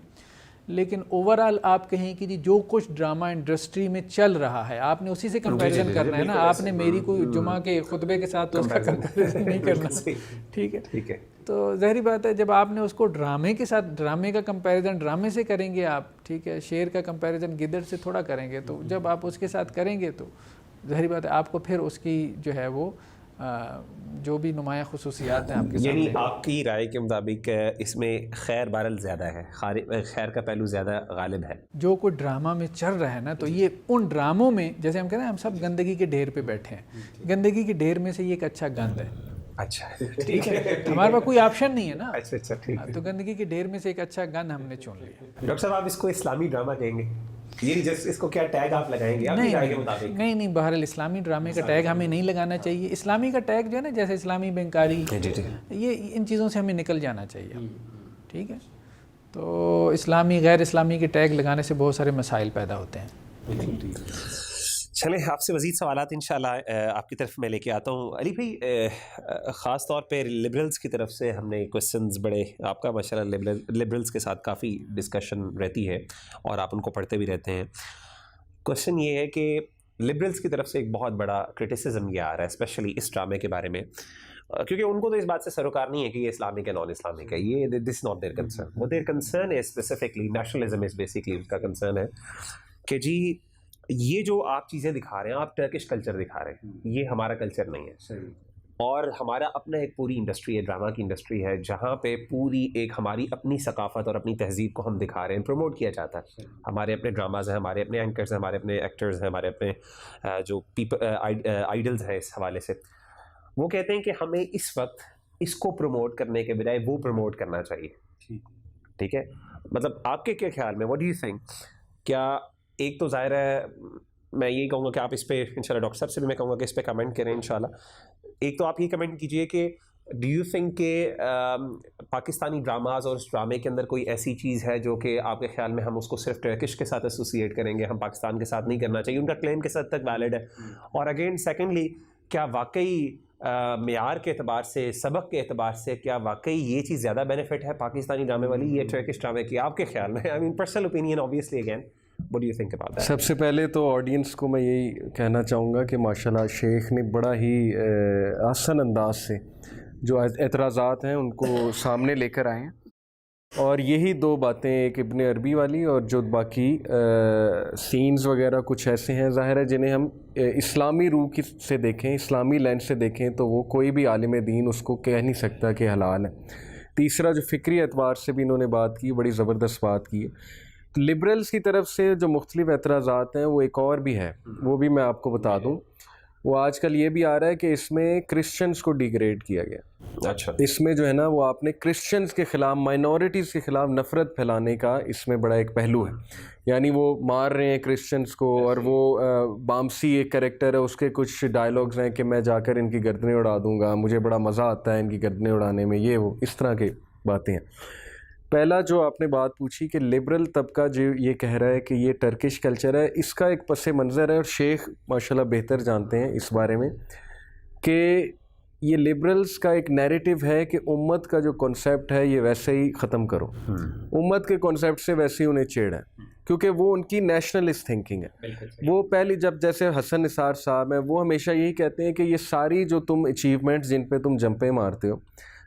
لیکن اوورآل آپ کہیں کہ جی جو کچھ ڈرامہ انڈسٹری میں چل رہا ہے آپ نے اسی سے کمپیریزن کرنا ہے نا, آپ نے میری کوئی جمعہ کے خطبے کے ساتھ تو اس کا کمپیریزن نہیں کرنا. ٹھیک ہے, تو ظاہری بات ہے جب آپ نے اس کو ڈرامے کے ساتھ, ڈرامے کا کمپیریزن ڈرامے سے کریں گے آپ, ٹھیک ہے, شیر کا کمپیریزن گدڑ سے تھوڑا کریں گے, تو جب آپ اس کے ساتھ کریں گے تو ظاہری بات ہے آپ کو پھر اس کی جو ہے وہ جو بھی نمایاں خصوصیات ہیں آپ کے سامنے. یعنی آپ کی رائے کے مطابق اس میں خیر بہرحال زیادہ ہے, خیر کا پہلو زیادہ غالب ہے. جو کوئی ڈرامہ میں چل رہا ہے نا, تو یہ ان ڈراموں میں جیسے ہم کہتے ہیں ہم سب گندگی کے ڈھیر پہ بیٹھے ہیں, گندگی کے ڈھیر میں سے یہ ایک اچھا گند ہے. اچھا ٹھیک ہے, ہمارے پاس کوئی آپشن نہیں ہے نا. اچھا ٹھیک ہے, تو گندگی کے ڈھیر میں سے ایک اچھا گند ہم نے چن لیا. ڈاکٹر صاحب آپ اس کو اسلامی ڈرامہ کہیں گے, یہ جس اس کو کیا ٹیگ آپ لگائیں گے آپ کی رائے کے مطابق؟ نہیں, بہرحال اسلامی ڈرامے کا ٹیگ ہمیں نہیں لگانا چاہیے. اسلامی کا ٹیگ جو ہے نا, جیسے اسلامی بینکاری, یہ ان چیزوں سے ہمیں نکل جانا چاہیے. ٹھیک ہے, تو اسلامی غیر اسلامی کے ٹیگ لگانے سے بہت سارے مسائل پیدا ہوتے ہیں. چلیں آپ سے مزید سوالات انشاءاللہ آپ کی طرف میں لے کے آتا ہوں. علی بھائی, خاص طور پہ لبرلز کی طرف سے ہم نے کویسچنز بڑے, آپ کا ماشاءاللہ لبرلز کے ساتھ کافی ڈسکشن رہتی ہے اور آپ ان کو پڑھتے بھی رہتے ہیں. کویسچن یہ ہے کہ لبرلز کی طرف سے ایک بہت بڑا کرٹیسزم یہ آ رہا ہے اسپیشلی اس ڈرامے کے بارے میں, کیونکہ ان کو تو اس بات سے سروکار نہیں ہے کہ یہ اسلامک ہے نان اسلامک ہے, یہ دس ناٹ دیئر کنسرن. وہ دیئر کنسرن ہے اسپیسیفکلی نیشنلزم از بیسکلی اس کا کنسرن ہے کہ جی یہ جو آپ چیزیں دکھا رہے ہیں, آپ ٹرکش کلچر دکھا رہے ہیں, یہ ہمارا کلچر نہیں ہے. اور ہمارا اپنا ایک پوری انڈسٹری ہے, ڈرامہ کی انڈسٹری ہے, جہاں پہ پوری ایک ہماری اپنی ثقافت اور اپنی تہذیب کو ہم دکھا رہے ہیں, پروموٹ کیا جاتا ہے. ہمارے اپنے ڈراماز ہیں, ہمارے اپنے اینکرز ہیں, ہمارے اپنے ایکٹرز ہیں, ہمارے اپنے جو آئیڈلز ہیں اس حوالے سے. وہ کہتے ہیں کہ ہمیں اس وقت اس کو پروموٹ کرنے کے بجائے وہ پروموٹ کرنا چاہیے. ٹھیک ہے, مطلب آپ کے کیا خیال میں, واٹ ڈو یو تھنک, کیا ایک تو ظاہر ہے میں یہی کہوں گا کہ آپ اس پہ انشاءاللہ ڈاکٹر صاحب سے بھی میں کہوں گا کہ اس پہ کمنٹ کریں انشاءاللہ. ایک تو آپ یہ کمنٹ کیجئے کہ ڈو یو تھنک کہ پاکستانی ڈراماز اور اس ڈرامے کے اندر کوئی ایسی چیز ہے جو کہ آپ کے خیال میں ہم اس کو صرف ٹرکش کے ساتھ ایسوسیٹ کریں گے, ہم پاکستان کے ساتھ نہیں کرنا چاہیے, ان کا کلیم کس حد تک ویلڈ ہے. اور اگین سیکنڈلی, کیا واقعی معیار کے اعتبار سے, سبق کے اعتبار سے, کیا واقعی یہ چیز زیادہ بینیفٹ ہے پاکستانی ڈرامے والی یا ٹرکش ڈرامے کی, آپ کے خیال میں؟ I mean personal opinion obviously again. What do you think about that? سب سے پہلے تو آڈینس کو میں یہی کہنا چاہوں گا کہ ماشاءاللہ شیخ نے بڑا ہی آسان انداز سے جو اعتراضات ہیں ان کو سامنے لے کر آئے ہیں, اور یہی دو باتیں, ایک ابن عربی والی اور جو باقی سینز وغیرہ کچھ ایسے ہیں ظاہر ہے جنہیں ہم اسلامی روح سے دیکھیں, اسلامی لینس سے دیکھیں تو وہ کوئی بھی عالم دین اس کو کہہ نہیں سکتا کہ حلال ہے. تیسرا جو فکری اعتبار سے بھی انہوں نے بات کی, بڑی زبردست بات کی ہے. لبرلز کی طرف سے جو مختلف اعتراضات ہیں وہ ایک اور بھی ہے, وہ بھی میں آپ کو بتا دوں. وہ آج کل یہ بھی آ رہا ہے کہ اس میں کرسچنز کو ڈیگریڈ کیا گیا. اچھا, اس میں جو ہے نا وہ آپ نے کرسچنز کے خلاف, مائنورٹیز کے خلاف نفرت پھیلانے کا اس میں بڑا ایک پہلو ہے. یعنی وہ مار رہے ہیں کرسچنز کو, اور وہ بامسی ایک کریکٹر ہے, اس کے کچھ ڈائلاگز ہیں کہ میں جا کر ان کی گردنیں اڑا دوں گا, مجھے بڑا مزہ آتا ہے ان کی گردنیں اڑانے میں, یہ وہ اس طرح کی باتیں ہیں. پہلا جو آپ نے بات پوچھی کہ لبرل طبقہ جو یہ کہہ رہا ہے کہ یہ ٹرکش کلچر ہے, اس کا ایک پس منظر ہے, اور شیخ ماشاءاللہ بہتر جانتے ہیں اس بارے میں, کہ یہ لبرلز کا ایک نیریٹو ہے کہ امت کا جو کنسیپٹ ہے یہ ویسے ہی ختم کرو. امت کے کنسیپٹ سے ویسے ہی انہیں چیڑ ہے, کیونکہ وہ ان کی نیشنلسٹ تھنکنگ ہے. وہ پہلی جب جیسے حسن نثار صاحب ہیں, وہ ہمیشہ یہی کہتے ہیں کہ یہ ساری جو تم اچیومنٹس جن پہ تم جمپیں مارتے ہو,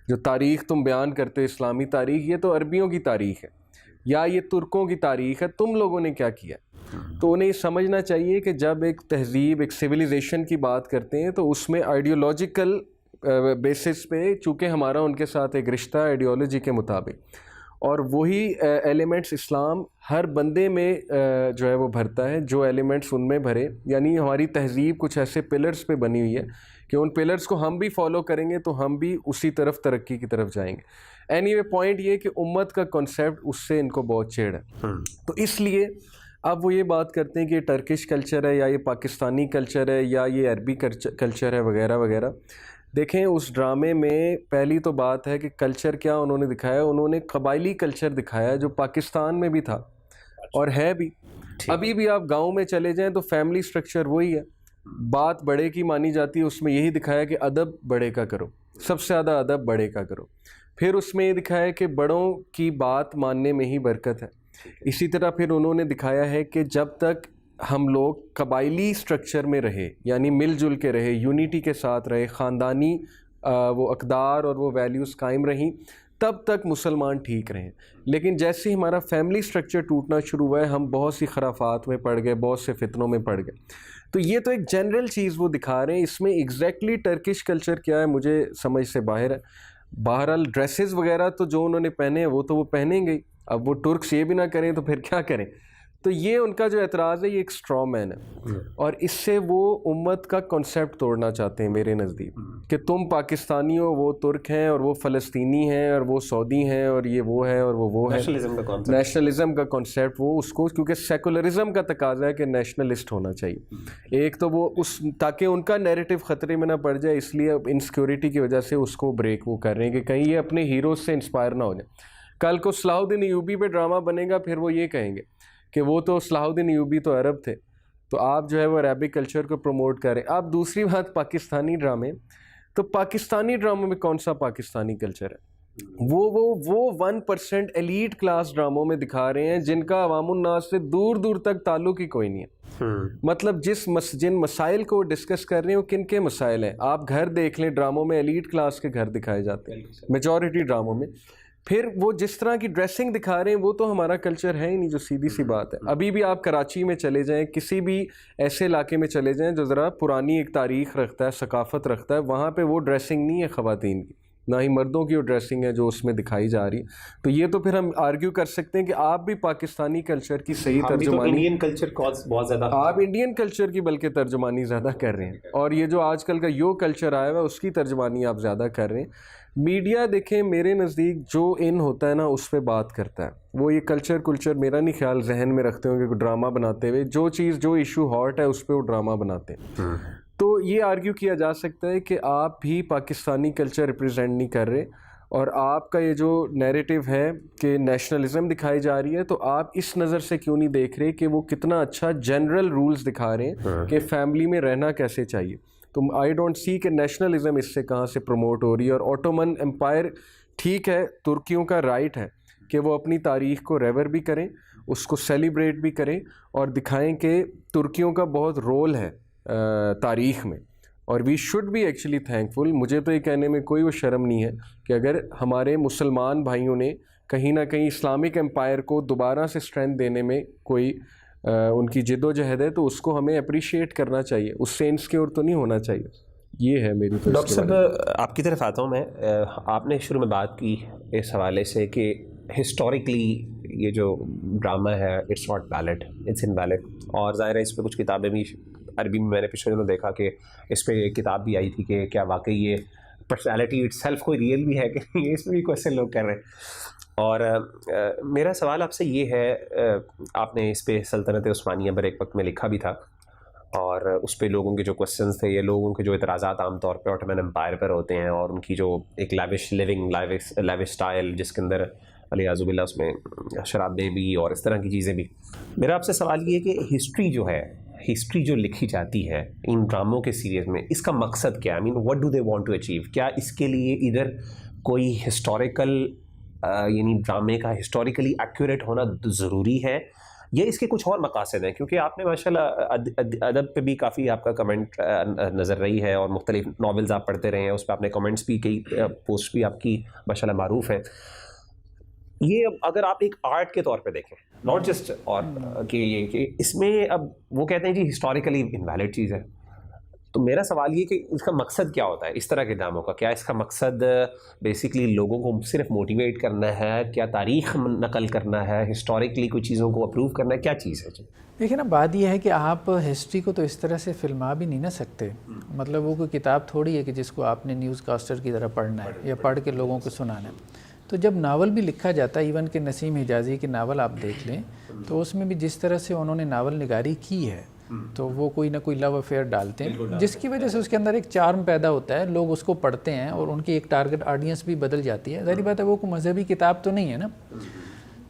جو تاریخ تم بیان کرتے ہو اسلامی تاریخ, یہ تو عربیوں کی تاریخ ہے یا یہ ترکوں کی تاریخ ہے, تم لوگوں نے کیا کیا. تو انہیں یہ سمجھنا چاہیے کہ جب ایک تہذیب, ایک سویلائزیشن کی بات کرتے ہیں تو اس میں آئیڈیولوجیکل بیسس پہ, چونکہ ہمارا ان کے ساتھ ایک رشتہ آئیڈیالوجی کے مطابق, اور وہی ایلیمنٹس اسلام ہر بندے میں جو ہے وہ بھرتا ہے, جو ایلیمنٹس ان میں بھرے. یعنی ہماری تہذیب کچھ ایسے پلرز پہ بنی ہوئی ہے کہ ان پلرز کو ہم بھی فالو کریں گے تو ہم بھی اسی طرف ترقی کی طرف جائیں گے. اینی وے پوائنٹ یہ کہ امت کا کنسیپٹ اس سے ان کو بہت چیڑ ہے. تو اس لیے اب وہ یہ بات کرتے ہیں کہ یہ ٹرکش کلچر ہے یا یہ پاکستانی کلچر ہے یا یہ عربی کلچر ہے وغیرہ وغیرہ. دیکھیں اس ڈرامے میں پہلی تو بات ہے کہ کلچر کیا انہوں نے دکھایا, انہوں نے قبائلی کلچر دکھایا جو پاکستان میں بھی تھا اور ہے بھی. ابھی بھی آپ گاؤں میں چلے جائیں تو فیملی سٹرکچر وہی ہے, بات بڑے کی مانی جاتی ہے، اس میں یہی دکھایا کہ ادب بڑے کا کرو، سب سے زیادہ ادب بڑے کا کرو. پھر اس میں یہ دکھایا کہ بڑوں کی بات ماننے میں ہی برکت ہے. اسی طرح پھر انہوں نے دکھایا ہے کہ جب تک ہم لوگ قبائلی سٹرکچر میں رہے، یعنی مل جل کے رہے، یونٹی کے ساتھ رہے، خاندانی وہ اقدار اور وہ ویلیوز قائم رہیں، تب تک مسلمان ٹھیک رہیں. لیکن جیسے ہی ہمارا فیملی سٹرکچر ٹوٹنا شروع ہوا ہے، ہم بہت سی خرافات میں پڑ گئے، بہت سے فتنوں میں پڑ گئے. تو یہ تو ایک جنرل چیز وہ دکھا رہے ہیں. اس میں ایگزیکٹلی ٹرکش کلچر کیا ہے مجھے سمجھ سے باہر ہے. بہرحال ڈریسز وغیرہ تو جو انہوں نے پہنے ہیں وہ تو وہ پہنیں گے. اب وہ ٹرکس یہ بھی نہ کریں تو پھر کیا کریں. تو یہ ان کا جو اعتراض ہے یہ ایک اسٹرا مین ہے، اور اس سے وہ امت کا کنسیپٹ توڑنا چاہتے ہیں میرے نزدیک، کہ تم پاکستانی ہو، وہ ترک ہیں، اور وہ فلسطینی ہیں، اور وہ سعودی ہیں، اور یہ وہ ہے اور وہ ہے. نیشنلزم کا کانسیپٹ وہ اس کو، کیونکہ سیکولرزم کا تقاضا ہے کہ نیشنلسٹ ہونا چاہیے. ایک تو وہ اس تاکہ ان کا نیریٹو خطرے میں نہ پڑ جائے، اس لیے اب انسیکیورٹی کی وجہ سے اس کو بریک وہ کر رہے ہیں کہ کہیں یہ اپنے ہیروز سے انسپائر نہ ہو جائیں. کل کو صلاح الدین ایوبی پہ ڈرامہ بنے گا، پھر وہ یہ کہیں گے کہ وہ تو صلاح الدین ایوبی تو عرب تھے، تو آپ جو ہے وہ عربک کلچر کو پروموٹ کریں. آپ دوسری بات پاکستانی ڈرامے، تو پاکستانی ڈراموں میں کون سا پاکستانی کلچر ہے؟ وہ 1% ایلیٹ کلاس ڈراموں میں دکھا رہے ہیں جن کا عوام الناس سے دور دور تک تعلق ہی کوئی نہیں ہے. مطلب جن مسائل کو ڈسکس کر رہے ہیں وہ کن کے مسائل ہیں. آپ گھر دیکھ لیں، ڈراموں میں ایلیٹ کلاس کے گھر دکھائے جاتے ہیں میجورٹی ڈراموں میں. پھر وہ جس طرح کی ڈریسنگ دکھا رہے ہیں وہ تو ہمارا کلچر ہے ہی نہیں، جو سیدھی سی بات ہے. ابھی بھی آپ کراچی میں چلے جائیں، کسی بھی ایسے علاقے میں چلے جائیں جو ذرا پرانی ایک تاریخ رکھتا ہے، ثقافت رکھتا ہے، وہاں پہ وہ ڈریسنگ نہیں ہے خواتین کی، نہ ہی مردوں کی وہ ڈریسنگ ہے جو اس میں دکھائی جا رہی ہے. تو یہ تو پھر ہم آرگیو کر سکتے ہیں کہ آپ بھی پاکستانی کلچر کی صحیح ترجمانی، انڈین کلچر بہت زیادہ، آپ انڈین کلچر کی بلکہ ترجمانی زیادہ کر رہے ہیں، اور یہ جو آج کل کا یو کلچر آیا ہوا ہے اس کی ترجمانی آپ زیادہ کر رہے ہیں. میڈیا دیکھیں میرے نزدیک جو ان ہوتا ہے نا اس پہ بات کرتا ہے. وہ یہ کلچر میرا نہیں خیال ذہن میں رکھتے ہوں کہ ڈرامہ بناتے ہوئے جو ایشو ہاٹ ہے اس پہ وہ ڈرامہ بناتے ہیں. تو یہ آرگیو کیا جا سکتا ہے کہ آپ بھی پاکستانی کلچر ریپرزینٹ نہیں کر رہے، اور آپ کا یہ جو نیریٹو ہے کہ نیشنلزم دکھائی جا رہی ہے، تو آپ اس نظر سے کیوں نہیں دیکھ رہے کہ وہ کتنا اچھا جنرل رولز دکھا رہے ہیں کہ فیملی میں رہنا کیسے چاہیے. تو آئی ڈونٹ سی کہ نیشنلزم اس سے کہاں سے پروموٹ ہو رہی ہے. اور اوٹومن امپائر ٹھیک ہے، ترکیوں کا رائٹ ہے کہ وہ اپنی تاریخ کو ریور بھی کریں، اس کو سیلیبریٹ بھی کریں، اور دکھائیں کہ ترکیوں کا بہت رول ہے تاریخ میں. اور we should be actually thankful. مجھے تو یہ کہنے میں کوئی وہ شرم نہیں ہے کہ اگر ہمارے مسلمان بھائیوں نے کہیں نہ کہیں اسلامک امپائر کو دوبارہ سے اسٹرینتھ دینے میں کوئی ان کی جد و جہد ہے، تو اس کو ہمیں اپریشیٹ کرنا چاہیے، اس سے انسیکیور تو نہیں ہونا چاہیے. یہ ہے میری. ڈاکٹر صاحب آپ کی طرف آتا ہوں میں. آپ نے شروع میں بات کی اس حوالے سے کہ ہسٹوریکلی یہ جو ڈرامہ ہے it's not valid, it's invalid. اور ظاہر ہے اس پہ کچھ کتابیں بھی عربی میں نے پچھلے دنوں دیکھا کہ اس پہ ایک کتاب بھی آئی تھی کہ کیا واقعی یہ پرسنالٹی اٹ سیلف کوئی ریئل بھی ہے کہ نہیں. اس میں بھی کوشچن لوگ کر رہے ہیں. اور میرا سوال آپ سے یہ ہے، آپ نے اس پہ سلطنت عثمانیہ پر ایک وقت میں لکھا بھی تھا، اور اس پہ لوگوں کے جو کوشچنس تھے، یہ لوگوں کے جو اعتراضات عام طور پہ آٹومن امپائر پر ہوتے ہیں، اور ان کی جو ایک لیوش لیونگ، لیوش اسٹائل جس کے اندر علیہ باللہ اس میں شرابیں بھی اور اس طرح کی چیزیں بھی. میرا آپ سے سوال یہ ہے کہ ہسٹری جو ہے، ہسٹری جو لکھی جاتی ہے ان ڈراموں کے سیریز میں، اس کا مقصد کیا ہے؟ I mean what do they want to achieve؟ کیا اس کے لیے ادھر کوئی ہسٹوریکل یعنی ڈرامے کا ہسٹوریکلی ایکوریٹ ہونا ضروری ہے، یا اس کے کچھ اور مقاصد ہیں؟ کیونکہ آپ نے ماشاءاللہ ادب پہ بھی کافی آپ کا کمنٹ نظر رہی ہے، اور مختلف ناولز آپ پڑھتے رہے ہیں، اس پہ آپ نے کمنٹس بھی، کئی پوسٹ بھی آپ کی ماشاءاللہ معروف ہیں. یہ اگر آپ ایک آرٹ کے طور پہ دیکھیں، ناٹ جسٹ اور کہ یہ کہ اس میں اب وہ کہتے ہیں جی ہسٹوریکلی انویلڈ چیز ہے، تو میرا سوال یہ کہ اس کا مقصد کیا ہوتا ہے اس طرح کے ڈراموں کا؟ کیا اس کا مقصد بیسکلی لوگوں کو صرف موٹیویٹ کرنا ہے؟ کیا تاریخ نقل کرنا ہے؟ ہسٹوریکلی کوئی چیزوں کو اپروو کرنا ہے؟ کیا چیز ہے جی؟ دیکھیں نا، بات یہ ہے کہ آپ ہسٹری کو تو اس طرح سے فلما بھی نہیں نہ سکتے. مطلب وہ کوئی کتاب تھوڑی ہے کہ جس کو آپ نے نیوز کاسٹر کی طرح پڑھنا ہے یا پڑھ کے لوگوں کو سنانا ہے. تو جب ناول بھی لکھا جاتا ہے، ایون کہ نسیم حجازی کے ناول آپ دیکھ لیں، تو اس میں بھی جس طرح سے انہوں نے ناول نگاری کی ہے، تو وہ کوئی نہ کوئی لو افیئر ڈالتے ہیں، جس کی وجہ سے اس کے اندر ایک چارم پیدا ہوتا ہے، لوگ اس کو پڑھتے ہیں، اور ان کی ایک ٹارگٹ آڈینس بھی بدل جاتی ہے. ظاہری بات ہے وہ کوئی مذہبی کتاب تو نہیں ہے نا،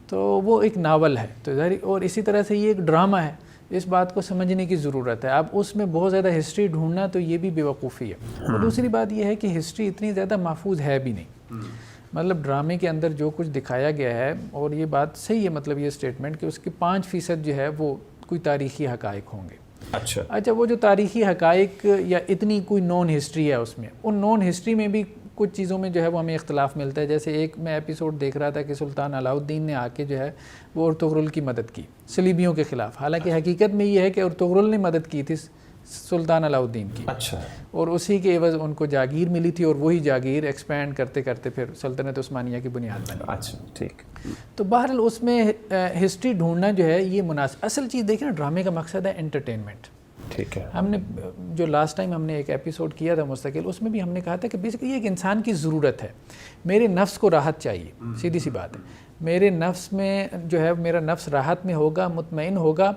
تو وہ ایک ناول ہے. تو ظاہر، اور اسی طرح سے یہ ایک ڈرامہ ہے. اس بات کو سمجھنے کی ضرورت ہے. اب اس میں بہت زیادہ ہسٹری ڈھونڈنا تو یہ بھی بیوقوفی ہے. اور دوسری بات یہ ہے کہ ہسٹری اتنی زیادہ محفوظ ہے بھی نہیں. مطلب ڈرامے کے اندر جو کچھ دکھایا گیا ہے، اور یہ بات صحیح ہے مطلب یہ اسٹیٹمنٹ کہ اس کے 5% جو ہے وہ کوئی تاریخی حقائق ہوں گے. اچھا وہ جو تاریخی حقائق یا اتنی کوئی نون ہسٹری ہے اس میں، ان نون ہسٹری میں بھی کچھ چیزوں میں جو ہے وہ ہمیں اختلاف ملتا ہے. جیسے ایک میں ایپیسوڈ دیکھ رہا تھا کہ سلطان علاء الدین نے آ کے جو ہے وہ ارطغرل کی مدد کی صلیبیوں کے خلاف. حالانکہ حقیقت میں یہ ہے کہ ارطغرل نے مدد کی تھی سلطان علاء الدین کی. اچھا. اور اسی کے عوض ان کو جاگیر ملی تھی، اور وہی جاگیر ایکسپینڈ کرتے کرتے پھر سلطنت عثمانیہ کی بنیاد بنی. اچھا ٹھیک. تو بہرحال اس میں ہسٹری ڈھونڈنا جو ہے یہ مناسب. اصل چیز دیکھیں نا، ڈرامے کا مقصد ہے انٹرٹینمنٹ. ٹھیک ہے. ہم نے جو لاسٹ ٹائم ہم نے ایک ایپیسوڈ کیا تھا مستقل، اس میں بھی ہم نے کہا تھا کہ بیسیکلی یہ ایک انسان کی ضرورت ہے. میرے نفس کو راحت چاہیے، سیدھی سی بات ہے. میرے نفس میں جو ہے میرا نفس راحت میں ہوگا، مطمئن ہوگا،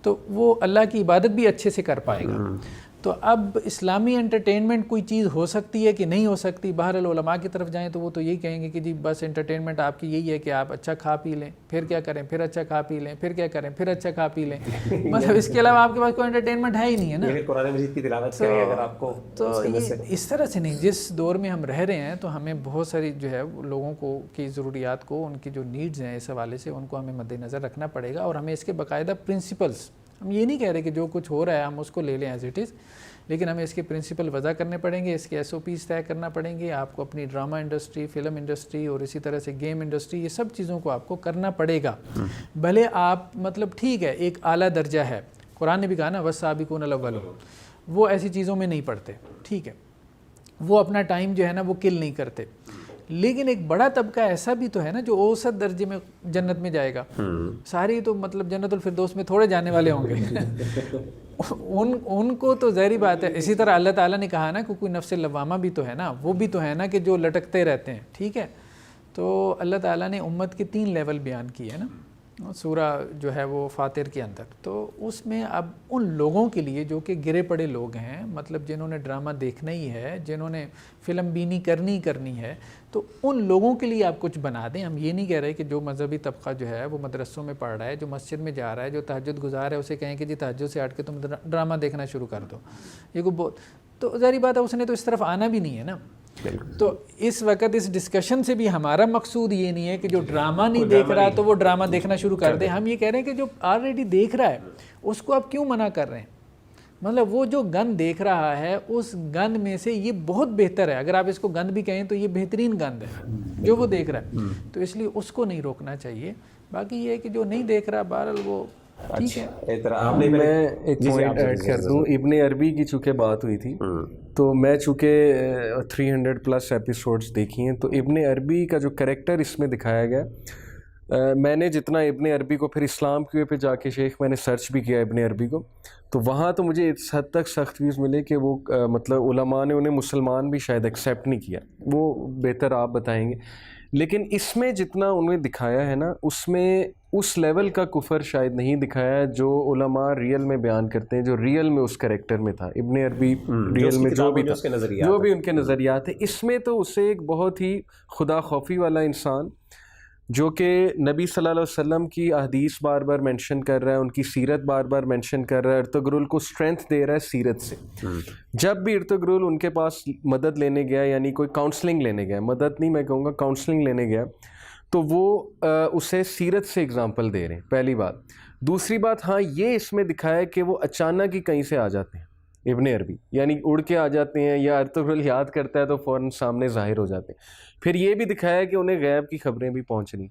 تو وہ اللہ کی عبادت بھی اچھے سے کر پائے گا. تو اب اسلامی انٹرٹینمنٹ کوئی چیز ہو سکتی ہے کہ نہیں ہو سکتی. بہرحال علماء کی طرف جائیں تو وہ تو یہی کہیں گے کہ جی بس انٹرٹینمنٹ آپ کی یہی ہے کہ آپ اچھا کھا پی لیں، پھر کیا کریں، پھر اچھا کھا پی لیں، پھر کیا کریں، پھر اچھا کھا پی لیں. مطلب اس کے علاوہ آپ کے پاس کوئی انٹرٹینمنٹ ہے ہی نہیں ہے نا. قرآن مجید کی تلاوت کریں اگر آپ کو. تو اس طرح سے نہیں. جس دور میں ہم رہ رہے ہیں تو ہمیں بہت ساری جو ہے لوگوں کو کی ضروریات کو، ان کی جو نیڈز ہیں اس حوالے سے ان کو ہمیں مد نظر رکھنا پڑے گا. اور ہمیں اس کے باقاعدہ پرنسپلس، ہم یہ نہیں کہہ رہے کہ جو کچھ ہو رہا ہے ہم اس کو لے لیں ایز اٹ از، لیکن ہمیں اس کے پرنسپل وضع کرنے پڑیں گے، اس کے SOPs طے کرنا پڑیں گے. آپ کو اپنی ڈرامہ انڈسٹری، فلم انڈسٹری اور اسی طرح سے گیم انڈسٹری، یہ سب چیزوں کو آپ کو کرنا پڑے گا. بھلے آپ مطلب ٹھیک ہے ایک اعلیٰ درجہ ہے، قرآن نے بھی کہا نا وَالسَّابِقُونَ الْأَوَّلُونَ، وہ ایسی چیزوں میں نہیں پڑھتے، ٹھیک ہے، وہ اپنا ٹائم جو ہے نا وہ کل نہیں کرتے. لیکن ایک بڑا طبقہ ایسا بھی تو ہے نا جو اوسط درجے میں جنت میں جائے گا. ساری تو مطلب جنت الفردوس میں تھوڑے جانے والے ہوں گے. ان کو تو ظاہری بات ہے. اسی طرح اللہ تعالیٰ نے کہا نا کہ کوئی نفس لوامہ بھی تو ہے نا، وہ بھی تو ہے نا کہ جو لٹکتے رہتے ہیں. ٹھیک ہے، تو اللہ تعالیٰ نے امت کے 3 لیول بیان کیے ہیں نا سورہ جو ہے وہ فاطر کے اندر. تو اس میں اب ان لوگوں کے لیے جو کہ گرے پڑے لوگ ہیں، مطلب جنہوں نے ڈرامہ دیکھنا ہی ہے، جنہوں نے فلم بینی کرنی ہے، تو ان لوگوں کے لیے آپ کچھ بنا دیں. ہم یہ نہیں کہہ رہے کہ جو مذہبی طبقہ جو ہے وہ مدرسوں میں پڑھ رہا ہے، جو مسجد میں جا رہا ہے، جو تہجد گزار ہے، اسے کہیں کہ جی تہجد سے ہٹ کے تم ڈرامہ دیکھنا شروع کر دو. یہ کوئی بہت تو ظاہری بات ہے اس نے تو اس طرف آنا بھی نہیں ہے نا. تو اس وقت اس ڈسکشن سے بھی ہمارا مقصود یہ نہیں ہے کہ جو ڈرامہ نہیں دیکھ رہا تو وہ ڈرامہ دیکھنا شروع کر دے. ہم یہ کہہ رہے ہیں کہ جو آلریڈی دیکھ رہا ہے اس کو آپ کیوں منع کر رہے ہیں. مطلب وہ جو گند دیکھ رہا ہے اس گند میں سے یہ بہت بہتر ہے. اگر آپ اس کو گند بھی کہیں تو یہ بہترین گند ہے جو وہ دیکھ رہا ہے. تو اس لیے اس کو نہیں روکنا چاہیے. باقی یہ ہے کہ جو نہیں دیکھ رہا بہرحال وہ ٹھیک ہے. میں ایک پوائنٹ ایڈ کر دوں. ابن عربی کی چونکہ بات ہوئی تھی تو میں چونکہ 300+ ایپیسوڈز دیکھی ہیں، تو ابن عربی کا جو کریکٹر اس میں دکھایا گیا، میں نے جتنا ابن عربی کو پھر اسلام کے پہ جا کے شیخ میں نے سرچ بھی کیا ابن عربی کو، تو وہاں تو مجھے اس حد تک سخت ویوز ملے کہ وہ مطلب علماء نے انہیں مسلمان بھی شاید ایکسیپٹ نہیں کیا. وہ بہتر آپ بتائیں گے. لیکن اس میں جتنا انہیں دکھایا ہے نا، اس میں اس لیول کا کفر شاید نہیں دکھایا جو علماء ریئل میں بیان کرتے ہیں، جو ریئل میں اس کریکٹر میں تھا. ابن عربی ریئل میں جو بھی تھا، جو بھی ان کے نظریات ہیں، اس میں تو اسے ایک بہت ہی خدا خوفی والا انسان جو کہ نبی صلی اللہ علیہ وسلم کی احادیث بار بار مینشن کر رہا ہے، ان کی سیرت بار بار مینشن کر رہا ہے، ارطغرل کو اسٹرینتھ دے رہا ہے سیرت سے. جب بھی ارطغرل ان کے پاس مدد لینے گیا، یعنی کوئی کاؤنسلنگ لینے گیا، مدد نہیں میں کہوں گا، کاؤنسلنگ لینے گیا، تو وہ اسے سیرت سے اگزامپل دے رہے ہیں. پہلی بات. دوسری بات، ہاں یہ اس میں دکھایا کہ وہ اچانک ہی کہیں سے آ جاتے ہیں ابن عربی، یعنی اڑ کے آ جاتے ہیں، یا ارطغرل یاد کرتا ہے تو فوراً سامنے ظاہر ہو جاتے ہیں. پھر یہ بھی دکھایا کہ انہیں غیب کی خبریں بھی پہنچ رہی.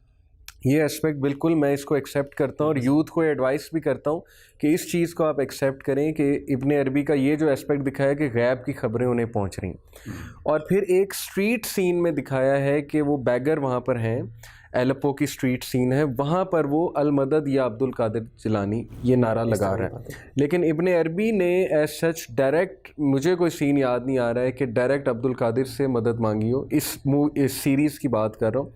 یہ اسپیکٹ بالکل میں اس کو ایکسیپٹ کرتا ہوں، اور یوتھ کو ایڈوائس بھی کرتا ہوں کہ اس چیز کو آپ ایکسیپٹ کریں کہ ابن عربی کا یہ جو اسپیکٹ دکھایا کہ غیب کی خبریں انہیں پہنچ رہی ہیں. اور پھر ایک اسٹریٹ سین میں دکھایا ہے کہ وہ بیگر وہاں پر ہیں، ایلپو کی اسٹریٹ سین ہے، وہاں پر وہ المدد یا عبد القادر جیلانی یہ نعرہ لگا رہا ہے. لیکن ابن عربی نے ایز سچ ڈائریکٹ، مجھے کوئی سین یاد نہیں آ رہا ہے کہ ڈائریکٹ عبد القادر سے مدد مانگی ہو. اس سیریز کی بات کر رہا ہوں.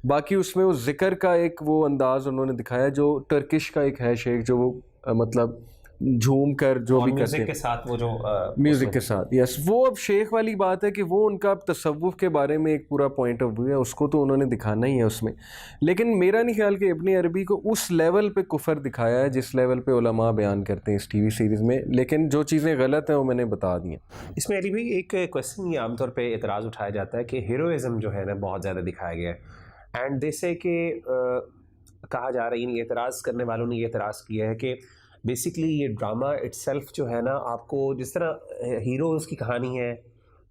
باقی اس میں وہ ذکر کا ایک وہ انداز انہوں نے دکھایا جو ٹرکش کا ایک ہے شیخ، جو وہ مطلب جھوم کر جو بھی کرتے ہیں کے ساتھ وہ جو میوزک کے ساتھ. یس, وہ اب شیخ والی بات ہے کہ وہ ان کا اب تصوف کے بارے میں ایک پورا پوائنٹ آف ویو ہے, اس کو تو انہوں نے دکھانا ہی ہے اس میں. لیکن میرا نہیں خیال کہ ابن عربی کو اس لیول پہ کفر دکھایا ہے جس لیول پہ علماء بیان کرتے ہیں اس ٹی وی سیریز میں, لیکن جو چیزیں غلط ہیں وہ میں نے بتا دی ہیں. اس میں علی بھائی ایک کویسچن یہ عام طور پہ اعتراض اٹھایا جاتا ہے کہ ہیروئزم جو ہے نا بہت زیادہ دکھایا گیا ہے, اینڈ دے سے کہ کہا جا رہا ہے, اعتراض کرنے والوں نے یہ اعتراض کیا ہے کہ بیسکلی یہ ڈرامہ اٹ سیلف جو ہے نا آپ کو جس طرح ہیروز کی کہانی ہے,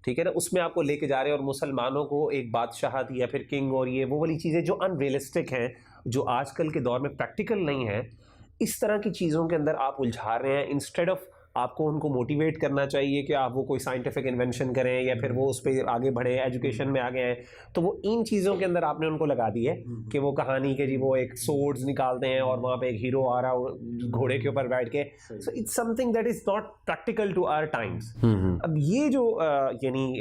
ٹھیک ہے نا, اس میں آپ کو لے کے جا رہے ہیں اور مسلمانوں کو ایک بادشاہت یا پھر کنگ اور یہ وہ والی چیزیں جو ان ریئلسٹک ہیں, جو آج کل کے دور میں پریکٹیکل نہیں ہیں, اس طرح کی چیزوں کے اندر آپ الجھا رہے ہیں. انسٹیڈ آف آپ کو ان کو موٹیویٹ کرنا چاہیے کہ آپ وہ کوئی سائنٹیفک انوینشن کریں یا پھر وہ اس پہ آگے بڑھیں, ایجوکیشن میں آگے آئیں, تو وہ ان چیزوں کے اندر آپ نے ان کو لگا دی ہے کہ وہ کہانی کے جی وہ ایک سورڈز نکالتے ہیں اور وہاں پہ ایک ہیرو آ رہا گھوڑے کے اوپر بیٹھ کے. So it's something that is not practical to our times. اب یہ جو یعنی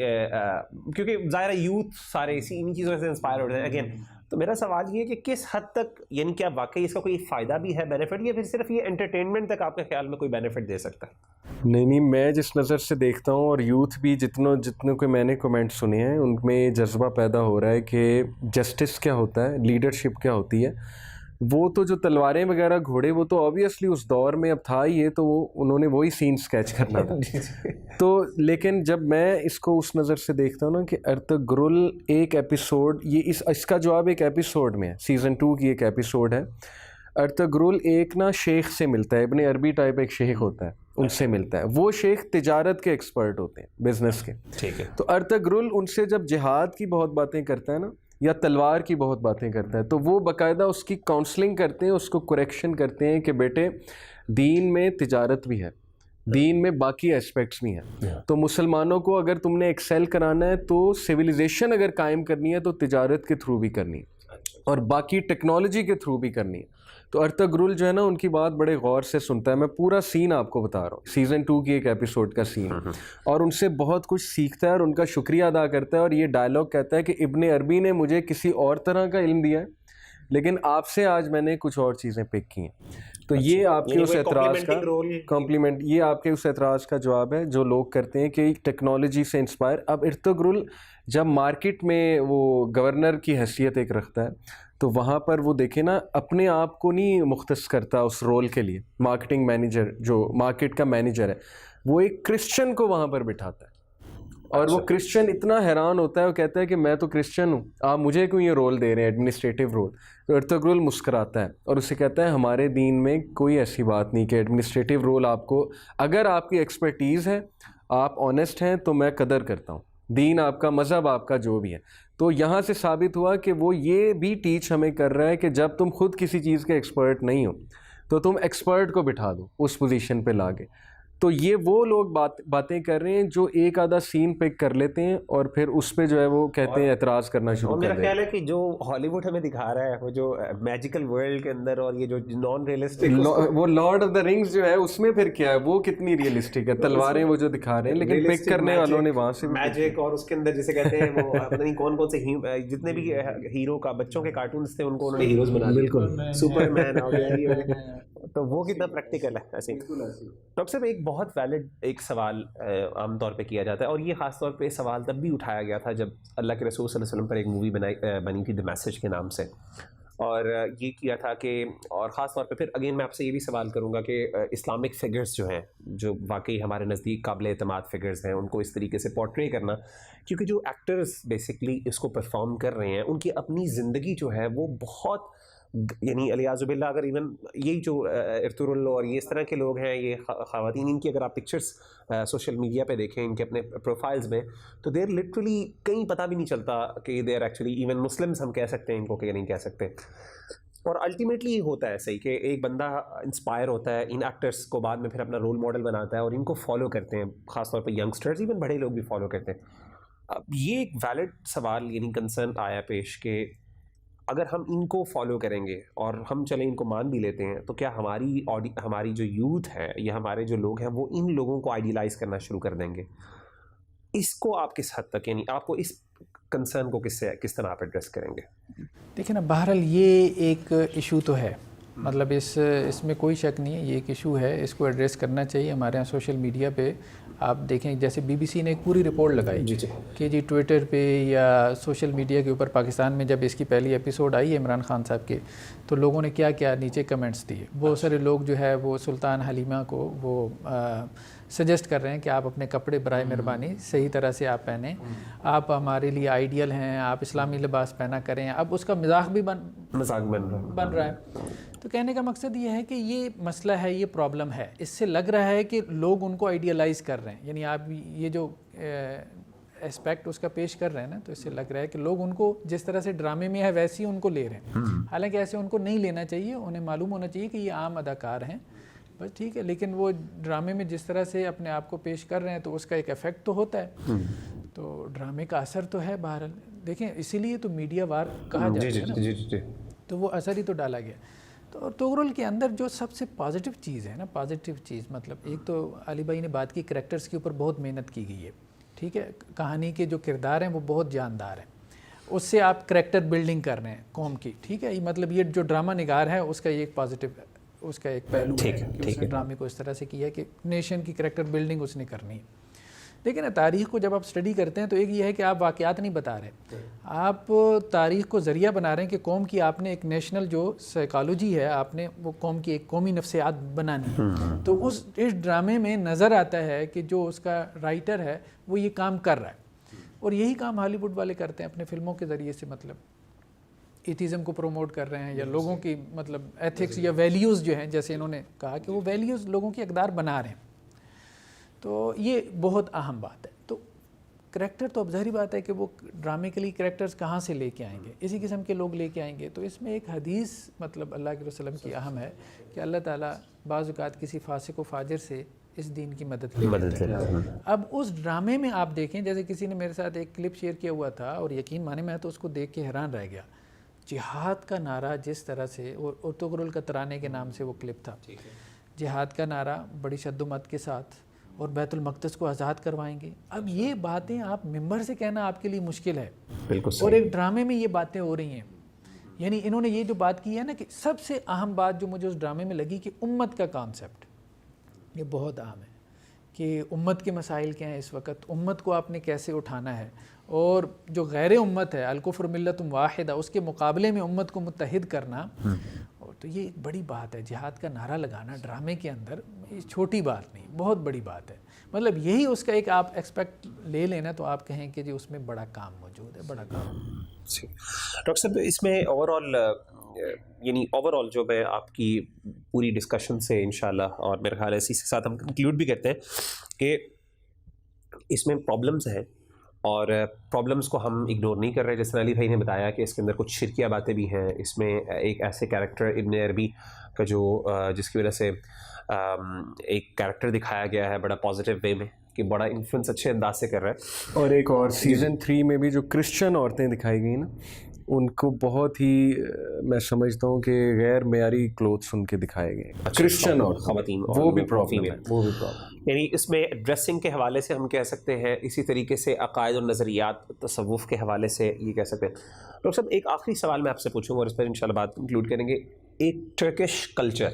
کیونکہ ظاہر یوتھ سارے انہیں چیزوں سے انسپائر ہو رہے ہیں اگین, تو میرا سوال یہ ہے کہ کس حد تک یعنی کیا واقعی اس کا کوئی فائدہ بھی ہے, بینیفٹ, یا پھر صرف یہ انٹرٹینمنٹ تک آپ کے خیال میں کوئی بینیفٹ دے سکتا ہے؟ نہیں, میں جس نظر سے دیکھتا ہوں, اور یوتھ بھی جتنوں کے میں نے کمنٹ سنے ہیں ان میں جذبہ پیدا ہو رہا ہے کہ جسٹس کیا ہوتا ہے, لیڈرشپ کیا ہوتی ہے. وہ تو جو تلواریں وغیرہ گھوڑے وہ تو آبویسلی اس دور میں اب تھا ہی ہے, تو وہ انہوں نے وہی سین اسکیچ کرنا تھا. تو لیکن جب میں اس کو اس نظر سے دیکھتا ہوں نا کہ ارطغرل ایک ایپیسوڈ, یہ اس کا جواب ایک ایپیسوڈ میں ہے, سیزن 2 کی ایک ایپیسوڈ ہے. ارطغرل ایک نا شیخ سے ملتا ہے, ابن عربی ٹائپ ایک شیخ ہوتا ہے, ان سے ملتا ہے. وہ شیخ تجارت کے ایکسپرٹ ہوتے ہیں, بزنس کے. ٹھیک ہے. تو ارطغرل ان سے جب جہاد کی بہت باتیں کرتا ہے نا, یا تلوار کی بہت باتیں کرتا ہے, تو وہ باقاعدہ اس کی کاؤنسلنگ کرتے ہیں, اس کو کریکشن کرتے ہیں کہ بیٹے دین میں تجارت بھی ہے, دین میں باقی اسپیکٹس بھی ہیں. تو مسلمانوں کو اگر تم نے ایکسیل کرانا ہے تو سویلائزیشن اگر قائم کرنی ہے تو تجارت کے تھرو بھی کرنی ہے اور باقی ٹیکنالوجی کے تھرو بھی کرنی ہے. تو ارطغرل جو ہے نا ان کی بات بڑے غور سے سنتا ہے. میں پورا سین آپ کو بتا رہا ہوں, سیزن 2 کی ایک ایپیسوڈ کا سین, اور ان سے بہت کچھ سیکھتا ہے اور ان کا شکریہ ادا کرتا ہے. اور یہ ڈائلاگ کہتا ہے کہ ابن عربی نے مجھے کسی اور طرح کا علم دیا ہے, لیکن آپ سے آج میں نے کچھ اور چیزیں پک کی ہیں. تو یہ آپ کے اس اعتراض کا کمپلیمنٹ, یہ آپ کے اس اعتراض کا جواب ہے جو لوگ کرتے ہیں کہ ٹیکنالوجی سے انسپائر. اب ارطغرل جب مارکیٹ میں وہ گورنر کی حیثیت ایک رکھتا ہے, تو وہاں پر وہ دیکھیں نا اپنے آپ کو نہیں مختص کرتا اس رول کے لیے. مارکیٹنگ مینیجر جو مارکیٹ کا مینیجر ہے, وہ ایک کرسچن کو وہاں پر بٹھاتا ہے, اور وہ کرسچن اتنا حیران ہوتا ہے, وہ کہتا ہے کہ میں تو کرسچن ہوں, آپ مجھے کیوں یہ رول دے رہے ہیں, ایڈمنسٹریٹو رول. تو ارطغرل مسکراتا ہے اور اسے کہتا ہے ہمارے دین میں کوئی ایسی بات نہیں کہ ایڈمنسٹریٹو رول آپ کو, اگر آپ کی ایکسپرٹیز ہے, آپ آنیسٹ ہیں, تو میں قدر کرتا ہوں. دین آپ کا, مذہب آپ کا جو بھی ہے. تو یہاں سے ثابت ہوا کہ وہ یہ بھی ٹیچ ہمیں کر رہا ہے کہ جب تم خود کسی چیز کے ایکسپرٹ نہیں ہو تو تم ایکسپرٹ کو بٹھا دو اس پوزیشن پہ لا کے. تو یہ وہ لوگ باتیں کر رہے ہیں جو ایک آدھا سین پک کر لیتے ہیں اور پھر اس پہ جو ہے وہ کہتے ہیں اعتراض کرنا شروع کر دیتے ہیں. میرا خیال ہے کہ جو ہالی ووڈ ہمیں دکھا رہا ہے وہ جو میجیکل ورلڈ کے اندر, اور یہ جو نان ریئلسٹک وہ لارڈ آف دا رنگز جو ہے اس میں پھر کیا ہے, وہ کتنی ریئلسٹک ہے, تلواریں وہ جو دکھا رہے ہیں, لیکن پک کرنے والوں نے وہاں سے میجک, اور اس کے اندر جسے کہتے ہیں وہ پتہ نہیں کون کون سے جتنے بھی ہیرو کا بچوں کے کارٹونز تھے ان کو انہوں نے ہیروز بنا دیا. بالکل سپر مین ہو گیا, تو وہ کتنا پریکٹیکل ہے. ایسے ڈاکٹر صاحب ایک بہت ویلڈ ایک سوال عام طور پہ کیا جاتا ہے, اور یہ خاص طور پہ سوال تب بھی اٹھایا گیا تھا جب اللہ کے رسول صلی اللہ علیہ وسلم پر ایک مووی بنی تھی, دی میسج کے نام سے. اور یہ کیا تھا کہ, اور خاص طور پہ پھر اگین میں آپ سے یہ بھی سوال کروں گا کہ اسلامک فگرز جو ہیں, جو واقعی ہمارے نزدیک قابل اعتماد فگرز ہیں, ان کو اس طریقے سے پورٹری کرنا, کیونکہ جو ایکٹرز بیسکلی اس کو پرفارم کر رہے ہیں ان کی اپنی زندگی جو ہے وہ بہت, یعنی الیاذ باللہ, اگر ایون یہی جو ارطغرل اور یہ اس طرح کے لوگ ہیں, یہ خواتین, ان کی اگر آپ پکچرز سوشل میڈیا پہ دیکھیں ان کے اپنے پروفائلز میں, تو دیر لٹرلی کہیں پتہ بھی نہیں چلتا کہ دیر ایکچولی ایون مسلمس ہم کہہ سکتے ہیں ان کو کہ نہیں کہہ سکتے. اور الٹیمیٹلی یہ ہوتا ہے صحیح کہ ایک بندہ انسپائر ہوتا ہے ان ایکٹرس کو, بعد میں پھر اپنا رول ماڈل بناتا ہے اور ان کو فالو کرتے ہیں, خاص طور پہ ینگسٹرز, ایون بڑے لوگ بھی فالو کرتے ہیں. اب یہ ایک ویلڈ سوال یعنی کنسرن آیا پیش کہ اگر ہم ان کو فالو کریں گے اور ہم چلیں ان کو مان بھی لیتے ہیں, تو کیا ہماری جو یوتھ ہے یا ہمارے جو لوگ ہیں وہ ان لوگوں کو آئیڈیلائز کرنا شروع کر دیں گے؟ اس کو آپ کس حد تک, یعنی آپ کو اس کنسرن کو کس طرح آپ ایڈریس کریں گے؟ دیکھیں نا, بہرحال یہ ایک ایشو تو ہے مطلب اس میں کوئی شک نہیں ہے، یہ ایک ایشو ہے، اس کو ایڈریس کرنا چاہیے. ہمارے یہاں سوشل میڈیا پہ آپ دیکھیں جیسے BBC نے ایک پوری رپورٹ لگائی کہ جی ٹویٹر پہ یا سوشل میڈیا کے اوپر پاکستان میں جب اس کی پہلی ایپیسوڈ آئی ہے عمران خان صاحب کے، تو لوگوں نے کیا کیا نیچے کمنٹس دیے. بہت سارے لوگ جو ہے وہ سلطان حلیمہ کو وہ سجیسٹ کر رہے ہیں کہ آپ اپنے کپڑے برائے مہربانی صحیح طرح سے آپ پہنیں، آپ ہمارے لیے آئیڈیل ہیں، آپ اسلامی لباس پہنا کریں. اب اس کا مذاق بھی بن رہا ہے. تو کہنے کا مقصد یہ ہے کہ یہ مسئلہ ہے، یہ پرابلم ہے. اس سے لگ رہا ہے کہ لوگ ان کو آئیڈیلائز کر رہے ہیں، یعنی آپ یہ جو اسپیکٹ اس کا پیش کر رہے ہیں نا، تو اس سے لگ رہا ہے کہ لوگ ان کو جس طرح سے ڈرامے میں ہے ویسے ہی ان کو لے رہے ہیں. حالانکہ ایسے ان کو نہیں لینا چاہیے، انہیں معلوم ہونا چاہیے کہ یہ عام اداکار ہیں بس، ٹھیک ہے، لیکن وہ ڈرامے میں جس طرح سے اپنے آپ کو پیش کر رہے ہیں تو اس کا ایک ایفیکٹ تو ہوتا ہے. تو ڈرامے کا اثر تو ہے بہرحال. دیکھیں اسی لیے تو میڈیا وار کہا جاتا ہے نا، تو وہ اثر ہی تو ڈالا گیا. تو تغرل کے اندر جو سب سے پازیٹیو چیز ہے نا، پازیٹیو چیز مطلب ایک تو علی بھائی نے بات کی کریکٹرز کے اوپر بہت محنت کی گئی ہے، ٹھیک ہے. کہانی کے جو کردار ہیں وہ بہت جاندار ہیں، اس سے آپ کریکٹر بلڈنگ کر رہے ہیں قوم کی، ٹھیک ہے. مطلب یہ جو ڈرامہ نگار ہے اس کا یہ ایک پازیٹیو اس کا ایک پہلو ہے کہ اس نے ڈرامے کو اس طرح سے کیا کہ نیشن کی کریکٹر بلڈنگ اس نے کرنی ہے. لیکن تاریخ کو جب آپ اسٹڈی کرتے ہیں تو ایک یہ ہے کہ آپ واقعات نہیں بتا رہے، آپ تاریخ کو ذریعہ بنا رہے ہیں کہ قوم کی آپ نے ایک نیشنل جو سائیکالوجی ہے، آپ نے وہ قوم کی ایک قومی نفسیات بنانی ہے. تو اس ڈرامے میں نظر آتا ہے کہ جو اس کا رائٹر ہے وہ یہ کام کر رہا ہے، اور یہی کام ہالی ووڈ والے کرتے ہیں اپنے فلموں کے ذریعے سے. مطلب ایتھیزم کو پروموٹ کر رہے ہیں یا لوگوں کی مطلب ایتھکس یا ویلیوز جو ہیں، جیسے انہوں نے کہا کہ وہ ویلیوز لوگوں کی اقدار بنا رہے ہیں. تو یہ بہت اہم بات ہے. تو کریکٹر تو اب ظاہری بات ہے کہ وہ ڈرامے کے لیے کریکٹرز کہاں سے لے کے آئیں گے، اسی قسم کے لوگ لے کے آئیں گے. تو اس میں ایک حدیث مطلب اللہ کے رسول کی اہم ہے کہ اللہ تعالیٰ بعض اوقات کسی فاسق و فاجر سے اس دین کی مدد لیتے ہیں. اب اس ڈرامے میں آپ دیکھیں، جیسے کسی نے میرے ساتھ ایک کلپ شیئر کیا ہوا تھا اور یقین مانے میں تو اس کو دیکھ کے حیران رہ گیا. جہاد کا نعرہ جس طرح سے، اور تغرل کا ترانے کے نام سے وہ کلپ تھا، جہاد کا نعرہ بڑی شد و مت کے ساتھ، اور بیت المقدس کو آزاد کروائیں گے. اب یہ باتیں آپ ممبر سے کہنا آپ کے لیے مشکل ہے، اور ایک ڈرامے میں یہ باتیں ہو رہی ہیں. یعنی انہوں نے یہ جو بات کی ہے نا کہ سب سے اہم بات جو مجھے اس ڈرامے میں لگی کہ امت کا کانسیپٹ یہ بہت اہم ہے کہ امت کے مسائل کیا ہیں اس وقت، امت کو آپ نے کیسے اٹھانا ہے، اور جو غیر امت ہے الکفر ملت واحدہ اس کے مقابلے میں امت کو متحد کرنا. تو یہ ایک بڑی بات ہے، جہاد کا نعرہ لگانا ڈرامے کے اندر، یہ چھوٹی بات نہیں، بہت بڑی بات ہے. مطلب یہی اس کا ایک آپ ایکسپیکٹ لے لینا تو آپ کہیں کہ جی اس میں بڑا کام موجود ہے، بڑا کام. ڈاکٹر صاحب اس میں اوور آل جو میں آپ کی پوری ڈسکشن سے انشاءاللہ، اور میرے خیال ہے اسی کے ساتھ ہم کنکلوڈ بھی کرتے ہیں کہ اس میں پرابلمز ہیں، اور پرابلمز کو ہم اگنور نہیں کر رہے. جس طرح علی بھائی نے بتایا کہ اس کے اندر کچھ شرکیہ باتیں بھی ہیں. اس میں ایک ایسے کیریکٹر ابن عربی کا جو جس کی وجہ سے ایک کیریکٹر دکھایا گیا ہے بڑا پازیٹیو وے میں کہ بڑا انفلوئنس اچھے انداز سے کر رہا ہے. اور ایک اور سیزن 3 میں بھی جو کرسچن عورتیں دکھائی گئی نا، ان کو بہت ہی میں سمجھتا ہوں کہ غیر معیاری کلوتھس ان کے دکھائے گئے کرسچن اور خواتین، وہ بھی پرابلم ہے. یعنی اس میں ڈریسنگ کے حوالے سے ہم کہہ سکتے ہیں، اسی طریقے سے عقائد اور نظریات تصوف کے حوالے سے یہ کہہ سکتے ہیں. ڈاکٹر صاحب ایک آخری سوال میں آپ سے پوچھوں گا اور اس پر انشاءاللہ بات انکلوڈ کریں گے. ایک ٹرکش کلچر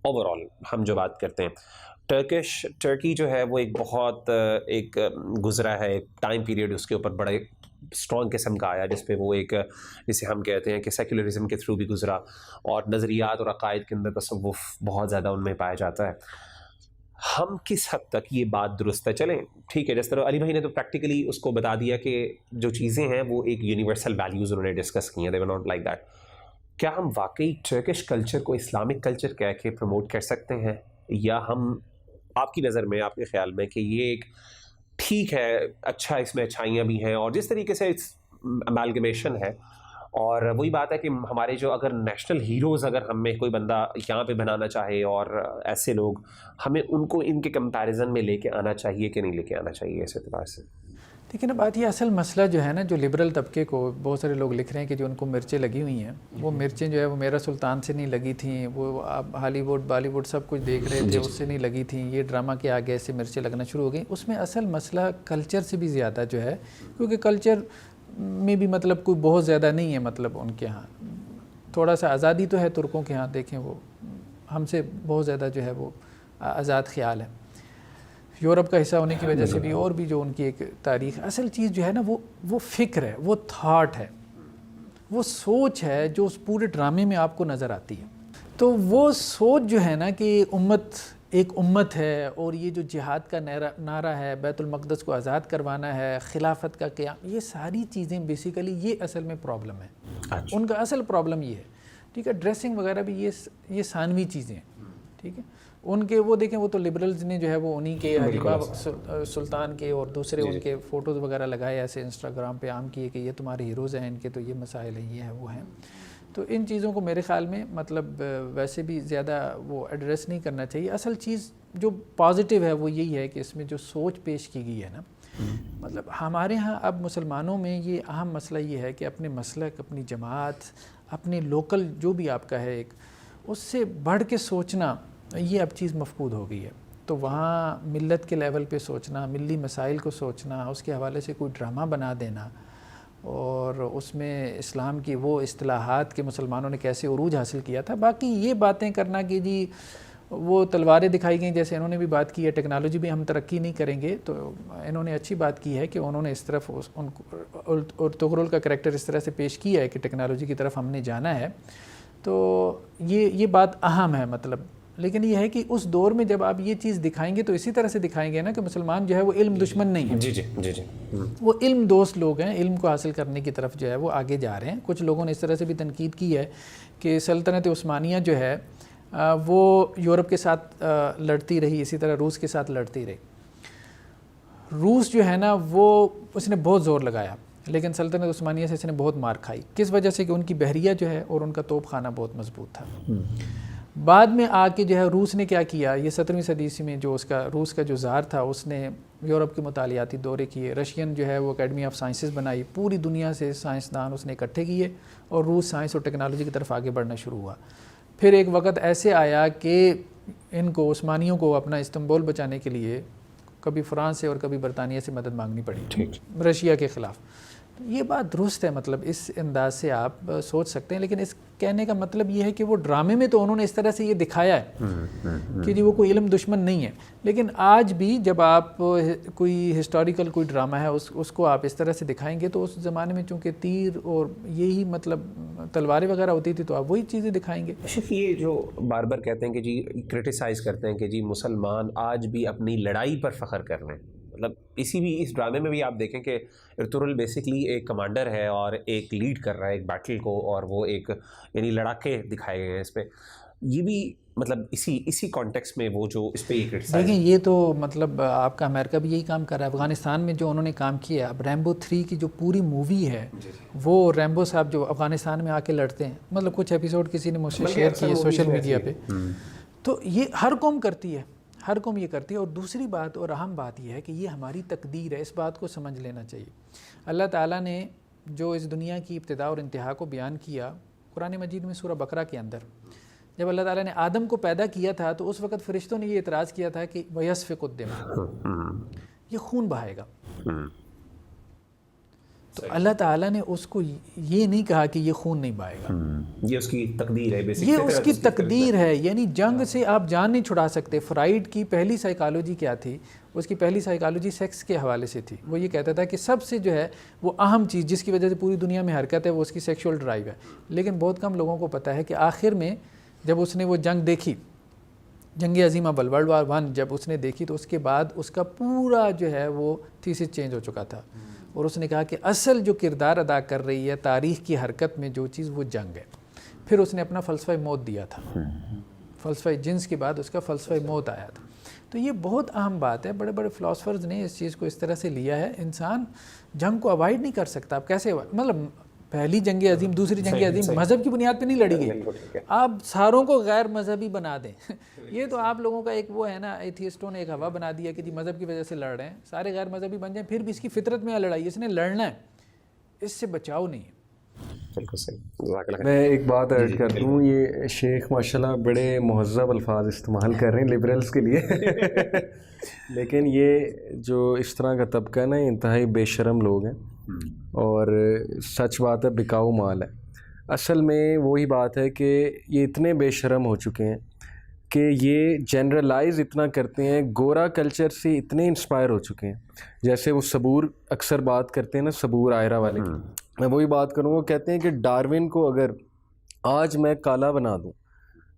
اوور آل ہم جو بات کرتے ہیں، ٹرکی جو ہے وہ ایک بہت ایک گزرا ہے ایک ٹائم پیریڈ، اس کے اوپر بڑے اسٹرانگ قسم کا آیا جس پہ وہ ایک جسے ہم کہتے ہیں کہ سیکولرزم کے تھرو بھی گزرا، اور نظریات اور عقائد کے اندر تصوف بہت زیادہ ان میں پایا جاتا ہے. ہم کس حد تک یہ بات درست ہے؟ چلیں ٹھیک ہے، جس طرح علی بھائی نے تو پریکٹیکلی اس کو بتا دیا کہ جو چیزیں ہیں وہ ایک یونیورسل ویلیوز انہوں نے ڈسکس کی ہیں، دے ور ناٹ لائک دیٹ. کیا ہم واقعی ٹرکش کلچر کو اسلامک کلچر کہہ کے پروموٹ کر سکتے ہیں، یا ہم آپ کی نظر میں، آپ کے خیال میں کہ یہ ایک ٹھیک ہے، اچھا اس میں اچھائیاں بھی ہیں، اور جس طریقے سے امالگمیشن ہے، اور وہی بات ہے کہ ہمارے جو اگر نیشنل ہیروز اگر ہمیں کوئی بندہ یہاں پہ بنانا چاہے، اور ایسے لوگ ہمیں ان کو ان کے کمپیریزن میں لے کے آنا چاہیے کہ نہیں لے کے آنا چاہیے اس اعتبار سے؟ لیکن اب بات یہ اصل مسئلہ جو ہے نا، جو لبرل طبقے کو بہت سارے لوگ لکھ رہے ہیں کہ جو ان کو مرچیں لگی ہوئی ہیں، وہ مرچیں جو ہے وہ میرا سلطان سے نہیں لگی تھیں، وہ آپ ہالی ووڈ بالی ووڈ سب کچھ دیکھ رہے تھے اس سے نہیں لگی تھیں، یہ ڈرامہ کے آگے ایسے مرچیں لگنا شروع ہو گئیں. اس میں اصل مسئلہ کلچر سے بھی زیادہ جو ہے، کیونکہ کلچر میں بھی مطلب کوئی بہت زیادہ نہیں ہے، مطلب ان کے ہاں تھوڑا سا آزادی تو ہے ترکوں کے ہاں، دیکھیں وہ ہم سے بہت زیادہ جو ہے وہ آزاد خیال ہے، یورپ کا حصہ ہونے کی وجہ سے بھی، اور بھی جو ان کی ایک تاریخ، اصل چیز جو ہے نا وہ فکر ہے، وہ تھاٹ ہے، وہ سوچ ہے جو اس پورے ڈرامے میں آپ کو نظر آتی ہے. تو وہ سوچ جو ہے نا کہ ایک امت ہے، اور یہ جو جہاد کا نعرہ ہے، بیت المقدس کو آزاد کروانا ہے، خلافت کا قیام، یہ ساری چیزیں بیسیکلی یہ اصل میں پرابلم ہے. ان کا اصل پرابلم یہ ہے، ٹھیک ہے. ڈریسنگ وغیرہ بھی یہ ثانوی چیزیں ہیں، ٹھیک ہے. ان کے وہ دیکھیں، وہ تو لبرلز نے جو ہے وہ انہی کے حلیمہ سلطان کے اور دوسرے ان کے فوٹوز وغیرہ لگائے ایسے انسٹاگرام پہ عام کیے کہ یہ تمہارے ہیروز ہیں، ان کے تو یہ مسائل ہیں، یہ ہیں وہ ہیں. تو ان چیزوں کو میرے خیال میں مطلب ویسے بھی زیادہ وہ ایڈریس نہیں کرنا چاہیے. اصل چیز جو پازیٹیو ہے وہ یہی ہے کہ اس میں جو سوچ پیش کی گئی ہے نا، مطلب ہمارے ہاں اب مسلمانوں میں یہ اہم مسئلہ یہ ہے کہ اپنے مسلک، اپنی جماعت، اپنے لوکل جو بھی آپ کا ہے ایک، اس سے بڑھ کے سوچنا، یہ اب چیز مفقود ہو گئی ہے. تو وہاں ملت کے لیول پہ سوچنا، ملی مسائل کو سوچنا، اس کے حوالے سے کوئی ڈرامہ بنا دینا، اور اس میں اسلام کی وہ اصطلاحات کے مسلمانوں نے کیسے عروج حاصل کیا تھا. باقی یہ باتیں کرنا کہ جی وہ تلواریں دکھائی گئیں، جیسے انہوں نے بھی بات کی ہے ٹیکنالوجی بھی ہم ترقی نہیں کریں گے، تو انہوں نے اچھی بات کی ہے کہ انہوں نے اس طرف ارطغرل کا کریکٹر اس طرح سے پیش کیا ہے کہ ٹیکنالوجی کی طرف ہم نے جانا ہے. تو یہ بات اہم ہے مطلب. لیکن یہ ہے کہ اس دور میں جب آپ یہ چیز دکھائیں گے تو اسی طرح سے دکھائیں گے نا کہ مسلمان جو ہے وہ علم دشمن نہیں ہے. جی وہ علم دوست لوگ ہیں، علم کو حاصل کرنے کی طرف جو ہے وہ آگے جا رہے ہیں. کچھ لوگوں نے اس طرح سے بھی تنقید کی ہے کہ سلطنت عثمانیہ جو ہے وہ یورپ کے ساتھ لڑتی رہی، اسی طرح روس کے ساتھ لڑتی رہی. روس جو ہے نا وہ اس نے بہت زور لگایا، لیکن سلطنت عثمانیہ سے اس نے بہت مار کھائی. کس وجہ سے؟ کہ ان کی بحریہ جو ہے اور ان کا توپ خانہ بہت مضبوط تھا. بعد میں آ کے جو ہے روس نے کیا کیا، یہ 17ویں صدی میں جو روس کا جو زار تھا اس نے یورپ کے مطالعاتی دورے کیے. رشین جو ہے وہ اکیڈمی آف سائنسز بنائی، پوری دنیا سے سائنسدان اس نے اکٹھے کیے، اور روس سائنس اور ٹیکنالوجی کی طرف آگے بڑھنا شروع ہوا. پھر ایک وقت ایسے آیا کہ ان کو عثمانیوں کو اپنا استنبول بچانے کے لیے کبھی فرانس سے اور کبھی برطانیہ سے مدد مانگنی پڑی رشیا کے خلاف. یہ بات درست ہے، مطلب اس انداز سے آپ سوچ سکتے ہیں. لیکن اس کہنے کا مطلب یہ ہے کہ وہ ڈرامے میں تو انہوں نے اس طرح سے یہ دکھایا ہے کہ جی وہ کوئی علم دشمن نہیں ہے. لیکن آج بھی جب آپ کوئی ہسٹوریکل کوئی ڈرامہ ہے اس کو آپ اس طرح سے دکھائیں گے تو اس زمانے میں چونکہ تیر اور یہی مطلب تلواریں وغیرہ ہوتی تھی تو آپ وہی چیزیں دکھائیں گے. یہ جو بار بار کہتے ہیں کہ جی کرٹیسائز کرتے ہیں کہ جی مسلمان آج بھی اپنی لڑائی پر فخر کر رہے ہیں، مطلب اس ڈرامے میں بھی آپ دیکھیں کہ ارطغرل بیسکلی ایک کمانڈر ہے اور ایک لیڈ کر رہا ہے ایک بیٹل کو، اور وہ ایک یعنی لڑاکے دکھائے گئے ہیں اس پہ. یہ بھی مطلب اسی کانٹیکس میں وہ جو اس پہ دیکھیں، یہ تو مطلب آپ کا امریکہ بھی یہی کام کر رہا ہے. افغانستان میں جو انہوں نے کام کیا، اب ریمبو 3 کی جو پوری مووی ہے وہ ریمبو صاحب جو افغانستان میں آ کے لڑتے ہیں، مطلب کچھ ایپیسوڈ کسی نے مجھ سے شیئر کیے سوشل میڈیا پہ. تو یہ ہر قوم کرتی ہے، ہر قوم یہ کرتی ہے. اور دوسری بات اور اہم بات یہ ہے کہ یہ ہماری تقدیر ہے، اس بات کو سمجھ لینا چاہیے. اللہ تعالیٰ نے جو اس دنیا کی ابتدا اور انتہا کو بیان کیا قرآن مجید میں سورہ بقرہ کے اندر، جب اللہ تعالیٰ نے آدم کو پیدا کیا تھا تو اس وقت فرشتوں نے یہ اعتراض کیا تھا کہ وَيَسْفِكُ الدِّمَاءَ، یہ خون بہائے گا. تو اللہ تعالیٰ نے اس کو یہ نہیں کہا کہ یہ خون نہیں بہائے گا، یہ اس کی تقدیر ہے، یہ اس کی تقدیر ہے. یعنی جنگ سے آپ جان نہیں چھڑا سکتے. فرائڈ کی پہلی سائیکالوجی کیا تھی؟ اس کی پہلی سائیکالوجی سیکس کے حوالے سے تھی. وہ یہ کہتا تھا کہ سب سے جو ہے وہ اہم چیز جس کی وجہ سے پوری دنیا میں حرکت ہے وہ اس کی سیکشول ڈرائیو ہے. لیکن بہت کم لوگوں کو پتہ ہے کہ آخر میں جب اس نے وہ جنگ دیکھی، جنگ عظیمہ ورلڈ وار 1 جب اس نے دیکھی تو اس کے بعد اس کا پورا جو ہے وہ تھیسس چینج ہو چکا تھا. اور اس نے کہا کہ اصل جو کردار ادا کر رہی ہے تاریخ کی حرکت میں جو چیز وہ جنگ ہے. پھر اس نے اپنا فلسفہ موت دیا تھا، فلسفہ جنس کے بعد اس کا فلسفہ موت آیا تھا. تو یہ بہت اہم بات ہے. بڑے بڑے فلاسفرز نے اس چیز کو اس طرح سے لیا ہے. انسان جنگ کو اوائڈ نہیں کر سکتا. آپ کیسے مطلب پہلی جنگ عظیم دوسری جنگ عظیم مذہب کی بنیاد پہ نہیں لڑی گئی. آپ ساروں کو غیر مذہبی بنا دیں. یہ تو آپ لوگوں کا ایک وہ ہے نا، ایتھیسٹوں نے ایک ہوا بنا دیا کہ جی مذہب کی وجہ سے لڑ رہے ہیں، سارے غیر مذہبی بن جائیں. پھر بھی اس کی فطرت میں لڑائی، اس نے لڑنا ہے، اس سے بچاؤ نہیں ہے. بالکل صحیح. میں ایک بات ایڈ کر دوں، یہ شیخ ماشاءاللہ بڑے مہذب الفاظ استعمال کر رہے ہیں لبرلز کے لیے لیکن یہ جو اس طرح کا طبقہ ہے نا، انتہائی بے شرم لوگ ہیں اور سچ بات ہے بکاؤ مال ہے. اصل میں وہی بات ہے کہ یہ اتنے بے شرم ہو چکے ہیں کہ یہ جنرلائز اتنا کرتے ہیں, گورا کلچر سے اتنے انسپائر ہو چکے ہیں. جیسے وہ صبور اکثر بات کرتے ہیں نا, صبور آئرہ والے, میں وہی بات کروں. وہ کہتے ہیں کہ ڈارون کو اگر آج میں کالا بنا دوں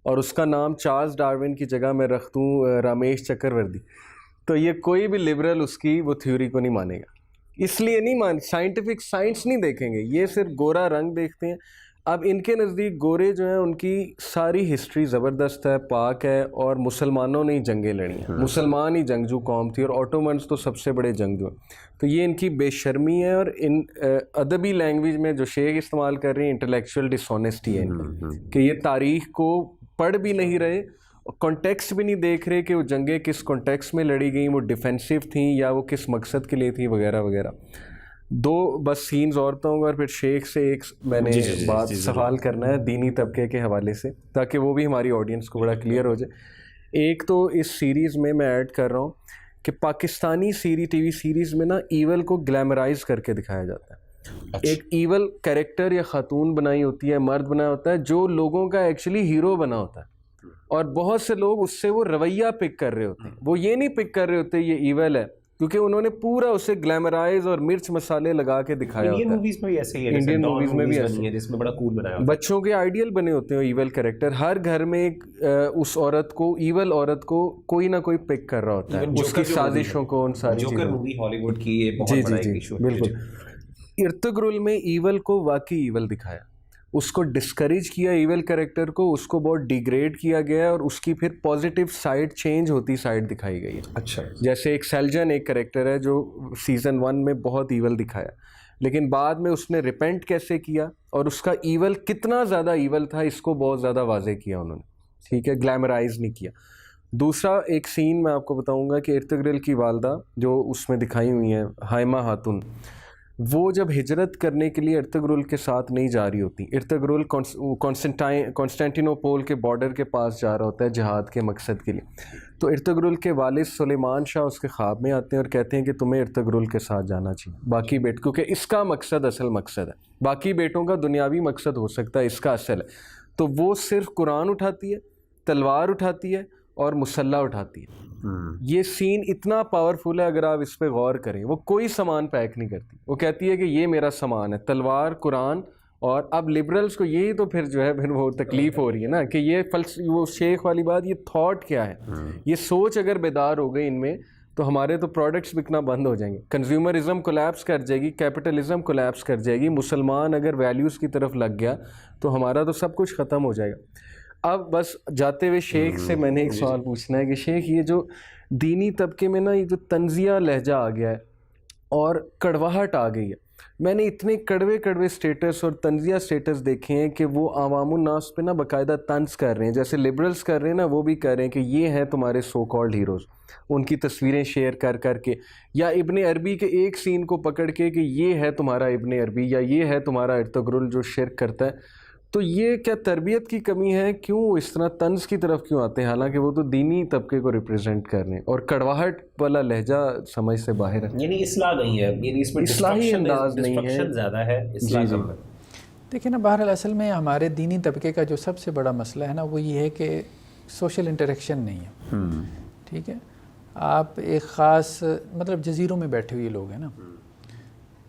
اور اس کا نام چارلز ڈارون کی جگہ میں رکھ دوں رمیش چکروردی, تو یہ کوئی بھی لبرل اس کی وہ تھیوری کو نہیں مانے گا. اس لیے نہیں سائنٹیفک سائنس نہیں دیکھیں گے, یہ صرف گورا رنگ دیکھتے ہیں. اب ان کے نزدیک گورے جو ہیں ان کی ساری ہسٹری زبردست ہے, پاک ہے, اور مسلمانوں نے ہی جنگیں لڑی ہیں, مسلمان ہی جنگجو قوم تھی, اور اوٹومنس تو سب سے بڑے جنگجو ہیں. تو یہ ان کی بے شرمی ہے, اور ان ادبی لینگویج میں جو شیخ استعمال کر رہے ہیں انٹلیکچوئل ڈس آنیسٹی ہے ان کی, کہ یہ تاریخ کو پڑھ بھی نہیں رہے, کانٹیکسٹ بھی نہیں دیکھ رہے کہ وہ جنگیں کس کانٹیکسٹ میں لڑی گئیں, وہ ڈیفینسو تھیں یا وہ کس مقصد کے لیے تھیں وغیرہ وغیرہ. دو بس سینز اور بتاؤں گا, اور پھر شیخ سے ایک میں نے بات سوال کرنا ہے دینی طبقے کے حوالے سے, تاکہ وہ بھی ہماری آڈینس کو بڑا کلیئر ہو جائے. ایک تو اس سیریز میں ایڈ کر رہا ہوں کہ پاکستانی ٹی وی سیریز میں نا ایول کو گلیمرائز کر کے دکھایا جاتا ہے. ایک ایول کریکٹر یا خاتون بنائی ہوتی ہے, مرد بنا ہوتا ہے, جو لوگوں کا ایکچولی ہیرو بنا ہوتا ہے, اور بہت سے لوگ اس سے وہ رویہ پک کر رہے ہوتے ہیں. وہ یہ نہیں پک کر رہے ہوتے یہ ایول ہے, کیونکہ انہوں نے پورا اسے گلیمرائز اور مرچ مسالے لگا کے دکھایا ہوتا ہے. انڈین موویز میں بھی ایسے ہی ہے, جس میں بڑا کول بنایا ہوتا ہے. بچوں کے آئیڈیل بنے ہوتے ہیں ایول کریکٹر. ہر گھر میں اس عورت کو, ایول عورت کو کوئی نہ کوئی پک کر رہا ہوتا ہے, اس کی سازشوں کو, ان ساری چیزوں. جوکر مووی ہالی ووڈ کی یہ بہت بڑا ایشو ہے. بالکل. ارطغرل میں ایول کو واقعی ایول دکھایا, اس کو ڈسکریج کیا ایول کریکٹر کو, اس کو بہت ڈیگریڈ کیا گیا, اور اس کی پھر پازیٹیو سائڈ چینج ہوتی سائڈ دکھائی گئی ہے. اچھا. جیسے ایک سیلجن ایک کریکٹر ہے جو سیزن 1 میں بہت ایول دکھایا, لیکن بعد میں اس نے ریپینٹ کیسے کیا اور اس کا ایول کتنا زیادہ ایول تھا اس کو بہت زیادہ واضح کیا انہوں نے. ٹھیک ہے, گلیمرائز نہیں کیا. دوسرا ایک سین میں آپ کو بتاؤں گا کہ ارطغرل کی والدہ جو اس میں دکھائی ہوئی ہیں ہائمہ خاتون, وہ جب ہجرت کرنے کے لیے ارطغرل کے ساتھ نہیں جا رہی ہوتی. ارطغرل کانسٹینٹینوپول کے بارڈر کے پاس جا رہا ہوتا ہے جہاد کے مقصد کے لیے, تو ارطغرل کے والد سلیمان شاہ اس کے خواب میں آتے ہیں اور کہتے ہیں کہ تمہیں ارطغرل کے ساتھ جانا چاہیے. باقی کیونکہ اس کا مقصد اصل مقصد ہے, باقی بیٹوں کا دنیاوی مقصد ہو سکتا ہے, اس کا اصل ہے. تو وہ صرف قرآن اٹھاتی ہے, تلوار اٹھاتی ہے اور مسلح اٹھاتی ہے. یہ سین اتنا پاورفل ہے, اگر آپ اس پہ غور کریں. وہ کوئی سامان پیک نہیں کرتی, وہ کہتی ہے کہ یہ میرا سامان ہے, تلوار, قرآن. اور اب لبرلز کو یہی تو پھر جو ہے پھر وہ تکلیف ہو رہی ہے نا, کہ یہ وہ شیخ والی بات, یہ تھاٹ کیا ہے, یہ سوچ اگر بیدار ہو گئی ان میں, تو ہمارے تو پروڈکٹس بکنا بند ہو جائیں گے. کنزیومرزم کولیپس کر جائے گی, کیپٹلزم کولیپس کر جائے گی. مسلمان اگر ویلیوز کی طرف لگ گیا تو ہمارا تو سب کچھ ختم ہو جائے گا. اب بس جاتے ہوئے شیخ سے میں نے ایک سوال پوچھنا ہے کہ شیخ, یہ جو دینی طبقے میں نا یہ جو طنزیہ لہجہ آ گیا ہے اور کڑواہٹ آ گئی ہے, میں نے اتنے کڑوے کڑوے سٹیٹس اور طنزیہ سٹیٹس دیکھے ہیں کہ وہ عوام الناس پہ نا باقاعدہ طنز کر رہے ہیں. جیسے لبرلز کر رہے ہیں نا, وہ بھی کر رہے ہیں کہ یہ ہیں تمہارے سو کالڈ ہیروز, ان کی تصویریں شیئر کر کر کے, یا ابن عربی کے ایک سین کو پکڑ کے کہ یہ ہے تمہارا ابن عربی یا یہ ہے تمہارا ارطغرل جو شرک کرتا ہے. تو یہ کیا تربیت کی کمی ہے, کیوں اس طرح طنز کی طرف کیوں آتے ہیں, حالانکہ وہ تو دینی طبقے کو ریپرزینٹ کر رہے ہیں, اور کڑواہٹ والا لہجہ سمجھ سے باہر ہے. یعنی اصلاح نہیں ہے, یعنی اس میں اصلاحی انداز نہیں ہے, زیادہ ہے, اصلاح کم ہے. دیکھیں نا, بہرحال اصل میں ہمارے دینی طبقے کا جو سب سے بڑا مسئلہ ہے نا, وہ یہ ہے کہ سوشل انٹریکشن نہیں ہے. ٹھیک ہے, آپ ایک خاص مطلب جزیروں میں بیٹھے ہوئے لوگ ہیں نا,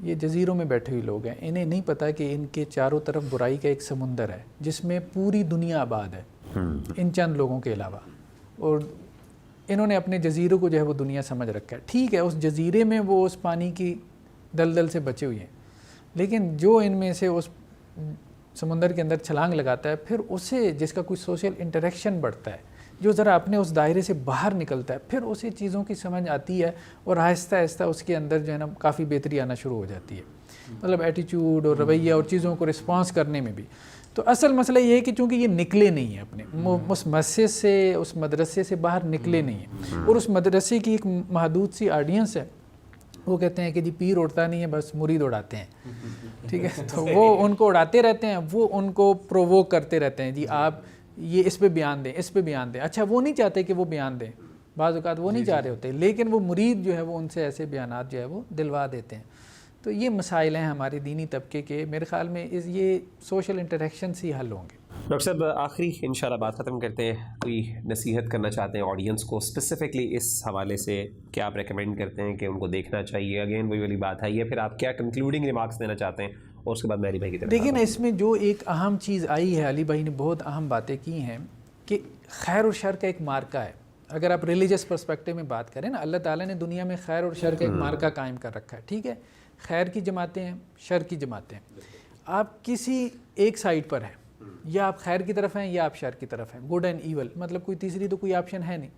یہ جزیروں میں بیٹھے ہوئے لوگ ہیں, انہیں نہیں پتہ کہ ان کے چاروں طرف برائی کا ایک سمندر ہے جس میں پوری دنیا آباد ہے ان چند لوگوں کے علاوہ, اور انہوں نے اپنے جزیروں کو جو ہے وہ دنیا سمجھ رکھا ہے. ٹھیک ہے, اس جزیرے میں وہ اس پانی کی دلدل سے بچے ہوئے ہیں, لیکن جو ان میں سے اس سمندر کے اندر چھلانگ لگاتا ہے, پھر اسے جس کا کوئی سوشل انٹریکشن بڑھتا ہے, جو ذرا اپنے اس دائرے سے باہر نکلتا ہے, پھر اسے چیزوں کی سمجھ آتی ہے, اور آہستہ آہستہ اس کے اندر جو ہے نا کافی بہتری آنا شروع ہو جاتی ہے, مطلب ایٹیچیوڈ اور رویہ اور چیزوں کو رسپانس کرنے میں بھی. تو اصل مسئلہ یہ ہے کہ چونکہ یہ نکلے نہیں ہیں اپنے اس مسجد سے, اس مدرسے سے باہر نکلے نہیں ہیں, اور اس مدرسے کی ایک محدود سی آڈینس ہے, وہ کہتے ہیں کہ جی پیر اڑتا نہیں ہے, بس مرید اڑاتے ہیں. ٹھیک ہے, تو وہ ان کو اڑاتے رہتے ہیں, وہ ان کو پرووک کرتے رہتے ہیں, جی آپ یہ اس پہ بیان دیں, اس پہ بیان دیں. اچھا, وہ نہیں چاہتے کہ وہ بیان دیں, بعض اوقات وہ نہیں چاہ رہے ہوتے, لیکن وہ مرید جو ہے وہ ان سے ایسے بیانات جو ہے وہ دلوا دیتے ہیں. تو یہ مسائل ہیں ہمارے دینی طبقے کے، میرے خیال میں یہ سوشل انٹریکشن سے حل ہوں گے. ڈاکٹر صاحب آخری انشاءاللہ بات ختم کرتے ہیں، کوئی نصیحت کرنا چاہتے ہیں آڈینس کو اسپیسیفکلی اس حوالے سے، کیا آپ ریکمینڈ کرتے ہیں کہ ان کو دیکھنا چاہیے؟ اگین وہی والی بات ہے، یا پھر آپ کیا کنکلوڈنگ ریمارکس دینا چاہتے ہیں، اور اس کے بعد میری بھائی کی طرف. دیکھیں نا، اس میں جو ایک اہم چیز آئی ہے، علی بھائی نے بہت اہم باتیں کی ہیں کہ خیر اور شر کا ایک مارکہ ہے. اگر آپ ریلیجس پرسپیکٹو میں بات کریں نا، اللہ تعالیٰ نے دنیا میں خیر اور شر کا ایک مارکہ قائم کر رکھا ہے. ٹھیک ہے، خیر کی جماعتیں ہیں، شر کی جماعتیں ہیں. آپ کسی ایک سائڈ پر ہیں، یا آپ خیر کی طرف ہیں یا آپ شر کی طرف ہیں، گڈ اینڈ ایول، مطلب کوئی تیسری تو کوئی آپشن ہے نہیں.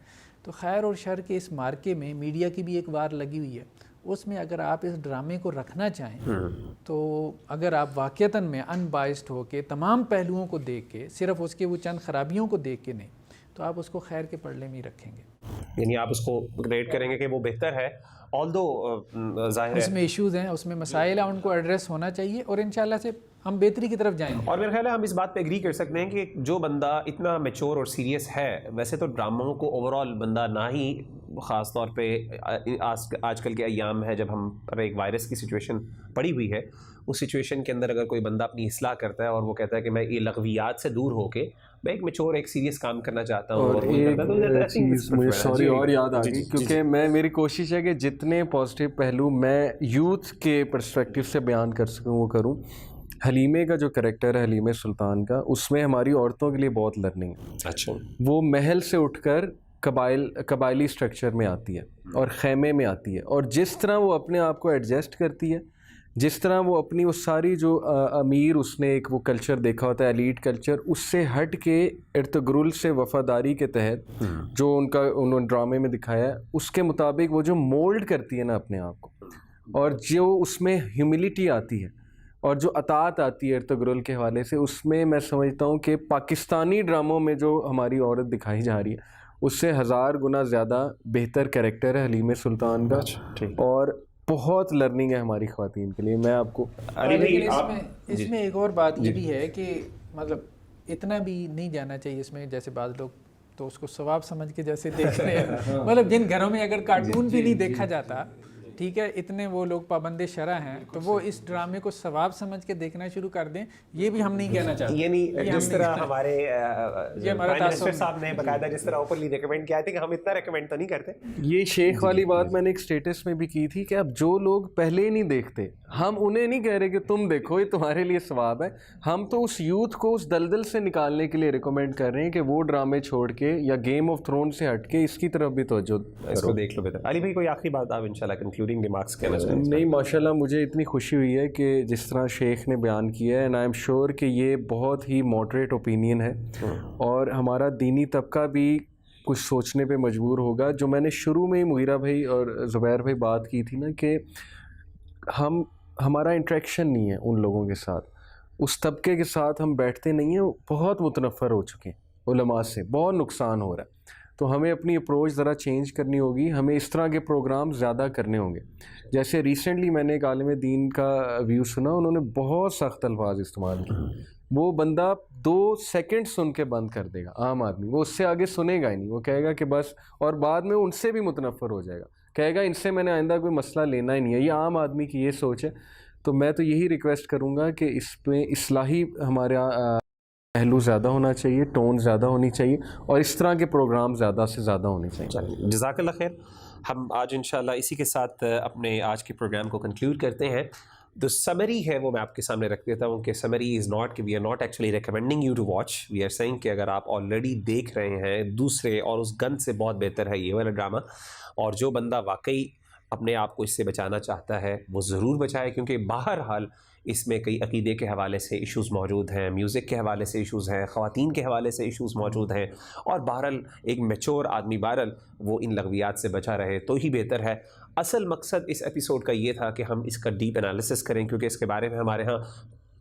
تو خیر اور شر کے اس مارکے میں میڈیا کی بھی ایک وار لگی ہوئی ہے. اس میں اگر آپ اس ڈرامے کو رکھنا چاہیں تو اگر آپ واقعتاً میں ان بائسڈ ہو کے تمام پہلوؤں کو دیکھ کے، صرف اس کے وہ چند خرابیوں کو دیکھ کے نہیں، تو آپ اس کو خیر کے پلڑے میں ہی رکھیں گے. یعنی آپ اس کو ریٹ کریں گے کہ وہ بہتر ہے، آلدو ظاہر ہے اس میں ایشوز ہیں، اس میں مسائل ہیں، ان کو ایڈریس ہونا چاہیے، اور انشاءاللہ سے ہم بہتری کی طرف جائیں گے. اور میرے خیال ہے ہم اس بات پہ ایگری کر سکتے ہیں کہ جو بندہ اتنا میچور اور سیریس ہے، ویسے تو ڈراموں کو اوور آل بندہ نہ ہی، خاص طور پہ آج کل کے ایام ہے جب ہم پر ایک وائرس کی سچویشن پڑی ہوئی ہے، اس سچویشن کے اندر اگر کوئی بندہ اپنی اصلاح کرتا ہے اور وہ کہتا ہے کہ میں یہ لغویات سے دور ہو کے میں ایک میچور ایک سیریس کام کرنا چاہتا ہوں، اور ایک چیز مجھے سوری اور یاد آ گئی، کیونکہ میری کوشش ہے کہ جتنے پازیٹیو پہلو میں یوتھ کے پرسپیکٹو سے بیان کر سکوں وہ کروں. حلیمے کا جو کریکٹر ہے، حلیمہ سلطان کا، اس میں ہماری عورتوں کے لیے بہت لرننگ ہے. اچھا، وہ محل سے اٹھ کر قبائلی سٹرکچر میں آتی ہے اور خیمے میں آتی ہے، اور جس طرح وہ اپنے آپ کو ایڈجسٹ کرتی ہے، جس طرح وہ اپنی وہ ساری جو امیر اس نے ایک وہ کلچر دیکھا ہوتا ہے، ایلیٹ کلچر، اس سے ہٹ کے ارتگرل سے وفاداری کے تحت جو انہوں نے ڈرامے میں دکھایا ہے، اس کے مطابق وہ جو مولڈ کرتی ہے نا اپنے آپ کو، اور جو اس میں ہیوملٹی آتی ہے اور جو اطاعت آتی ہے ارتگرل کے حوالے سے، اس میں میں سمجھتا ہوں کہ پاکستانی ڈراموں میں جو ہماری عورت دکھائی جا رہی ہے اس سے 1000 گنا زیادہ بہتر کریکٹر ہے حلیمہ سلطان کا، اور بہت لرننگ ہے ہماری خواتین کے لیے. میں آپ کو لیکن اس میں ایک اور بات یہ بھی ہے کہ مطلب اتنا بھی نہیں جانا چاہیے اس میں، جیسے بعض لوگ تو اس کو ثواب سمجھ کے جیسے دیکھ رہے ہیں، مطلب جن گھروں میں اگر کارٹون بھی نہیں دیکھا جاتا، ٹھیک ہے، اتنے وہ لوگ پابند شرع ہیں، تو وہ اس ڈرامے کو ثواب سمجھ کے دیکھنا شروع کر دیں. یہ بھی ہم نہیں کہنا چاہتے. یعنی جس طرح ہمارے پرائم منسٹر صاحب نے باقاعدہ جس طرح اوپنلی ریکمینڈ کیا تھا کہ ہم اتنا ریکمینڈ تو نہیں کرتے. یہ شیخ والی بات میں نے ایک سٹیٹس میں بھی کی تھی کہ اب جو لوگ پہلے ہی نہیں دیکھتے، ہم انہیں نہیں کہہ رہے کہ تم دیکھو یہ تمہارے لیے ثواب ہے، ہم تو اس یوتھ کو اس دلدل سے نکالنے کے لیے ریکمینڈ کر رہے ہیں کہ وہ ڈرامے چھوڑ کے یا گیم آف تھرون سے ہٹ کے اس کی طرف بھی توجہ اس کو دیکھ لو بہتر. علی بھائی کوئی آخری بات آپ انشاءاللہ کنکلوڈنگ ریمارکس کہنا چاہیں؟ نہیں، ماشاءاللہ مجھے اتنی خوشی ہوئی ہے کہ جس طرح شیخ نے بیان کیا ہے، اینڈ آئی ایم شیور کہ یہ بہت ہی ماڈریٹ اوپینین ہے، اور ہمارا دینی طبقہ بھی کچھ سوچنے پہ مجبور ہوگا. جو میں نے شروع میں ہی مغیرہ بھائی اور زبیر بھائی بات کی تھی نا کہ ہمارا انٹریکشن نہیں ہے ان لوگوں کے ساتھ، اس طبقے کے ساتھ ہم بیٹھتے نہیں ہیں، بہت متنفر ہو چکے ہیں علماء سے، بہت نقصان ہو رہا ہے. تو ہمیں اپنی اپروچ ذرا چینج کرنی ہوگی، ہمیں اس طرح کے پروگرام زیادہ کرنے ہوں گے. جیسے ریسنٹلی میں نے ایک عالم دین کا ویو سنا، انہوں نے بہت سخت الفاظ استعمال کیے. وہ بندہ 2 سیکنڈ سن کے بند کر دے گا، عام آدمی وہ اس سے آگے سنے گا ہی نہیں، وہ کہے گا کہ بس، اور بعد میں ان سے بھی متنفر ہو جائے گا، کہے گا ان سے میں نے آئندہ کوئی مسئلہ لینا ہی نہیں ہے. یہ عام آدمی کی یہ سوچ ہے. تو میں تو یہی ریکویسٹ کروں گا کہ اس پہ اصلاحی ہمارا پہلو زیادہ ہونا چاہیے، ٹون زیادہ ہونی چاہیے، اور اس طرح کے پروگرام زیادہ سے زیادہ ہونے چاہیے. جزاک اللہ خیر. ہم آج انشاءاللہ اسی کے ساتھ اپنے آج کے پروگرام کو کنکلیوڈ کرتے ہیں. جو سمری ہے وہ میں آپ کے سامنے رکھ دیتا ہوں کہ سمری از ناٹ کہ we are not actually recommending you to watch, we are saying کہ اگر آپ آلریڈی دیکھ رہے ہیں دوسرے اور اس گن سے بہت بہتر ہے یہ والا ڈرامہ، اور جو بندہ واقعی اپنے آپ کو اس سے بچانا چاہتا ہے وہ ضرور بچائے، کیونکہ بہرحال اس میں کئی عقیدے کے حوالے سے ایشوز موجود ہیں، میوزک کے حوالے سے ایشوز ہیں، خواتین کے حوالے سے ایشوز موجود ہیں، اور بہرحال ایک میچور آدمی بہرحال وہ ان لغویات سے بچا رہے تو ہی بہتر ہے. اصل مقصد اس ایپیسوڈ کا یہ تھا کہ ہم اس کا ڈیپ انالیسس کریں، کیونکہ اس کے بارے میں ہمارے ہاں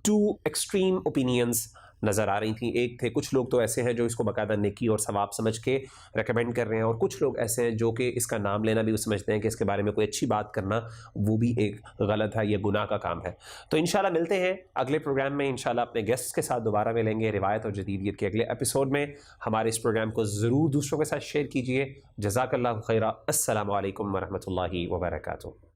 2 ایکسٹریم اوپینینز نظر آ رہی تھیں. ایک تھے کچھ لوگ تو ایسے ہیں جو اس کو باقاعدہ نیکی اور ثواب سمجھ کے ریکمینڈ کر رہے ہیں، اور کچھ لوگ ایسے ہیں جو کہ اس کا نام لینا بھی وہ سمجھتے ہیں کہ اس کے بارے میں کوئی اچھی بات کرنا وہ بھی ایک غلط ہے، یہ گناہ کا کام ہے. تو انشاءاللہ ملتے ہیں اگلے پروگرام میں، انشاءاللہ اپنے گیسٹس کے ساتھ دوبارہ ملیں گے روایت اور جدیدیت کے اگلے ایپیسوڈ میں. ہمارے اس پروگرام کو ضرور دوسروں کے ساتھ شیئر کیجیے. جزاک اللہ خیرہ. السلام علیکم ورحمۃ اللہ وبرکاتہ.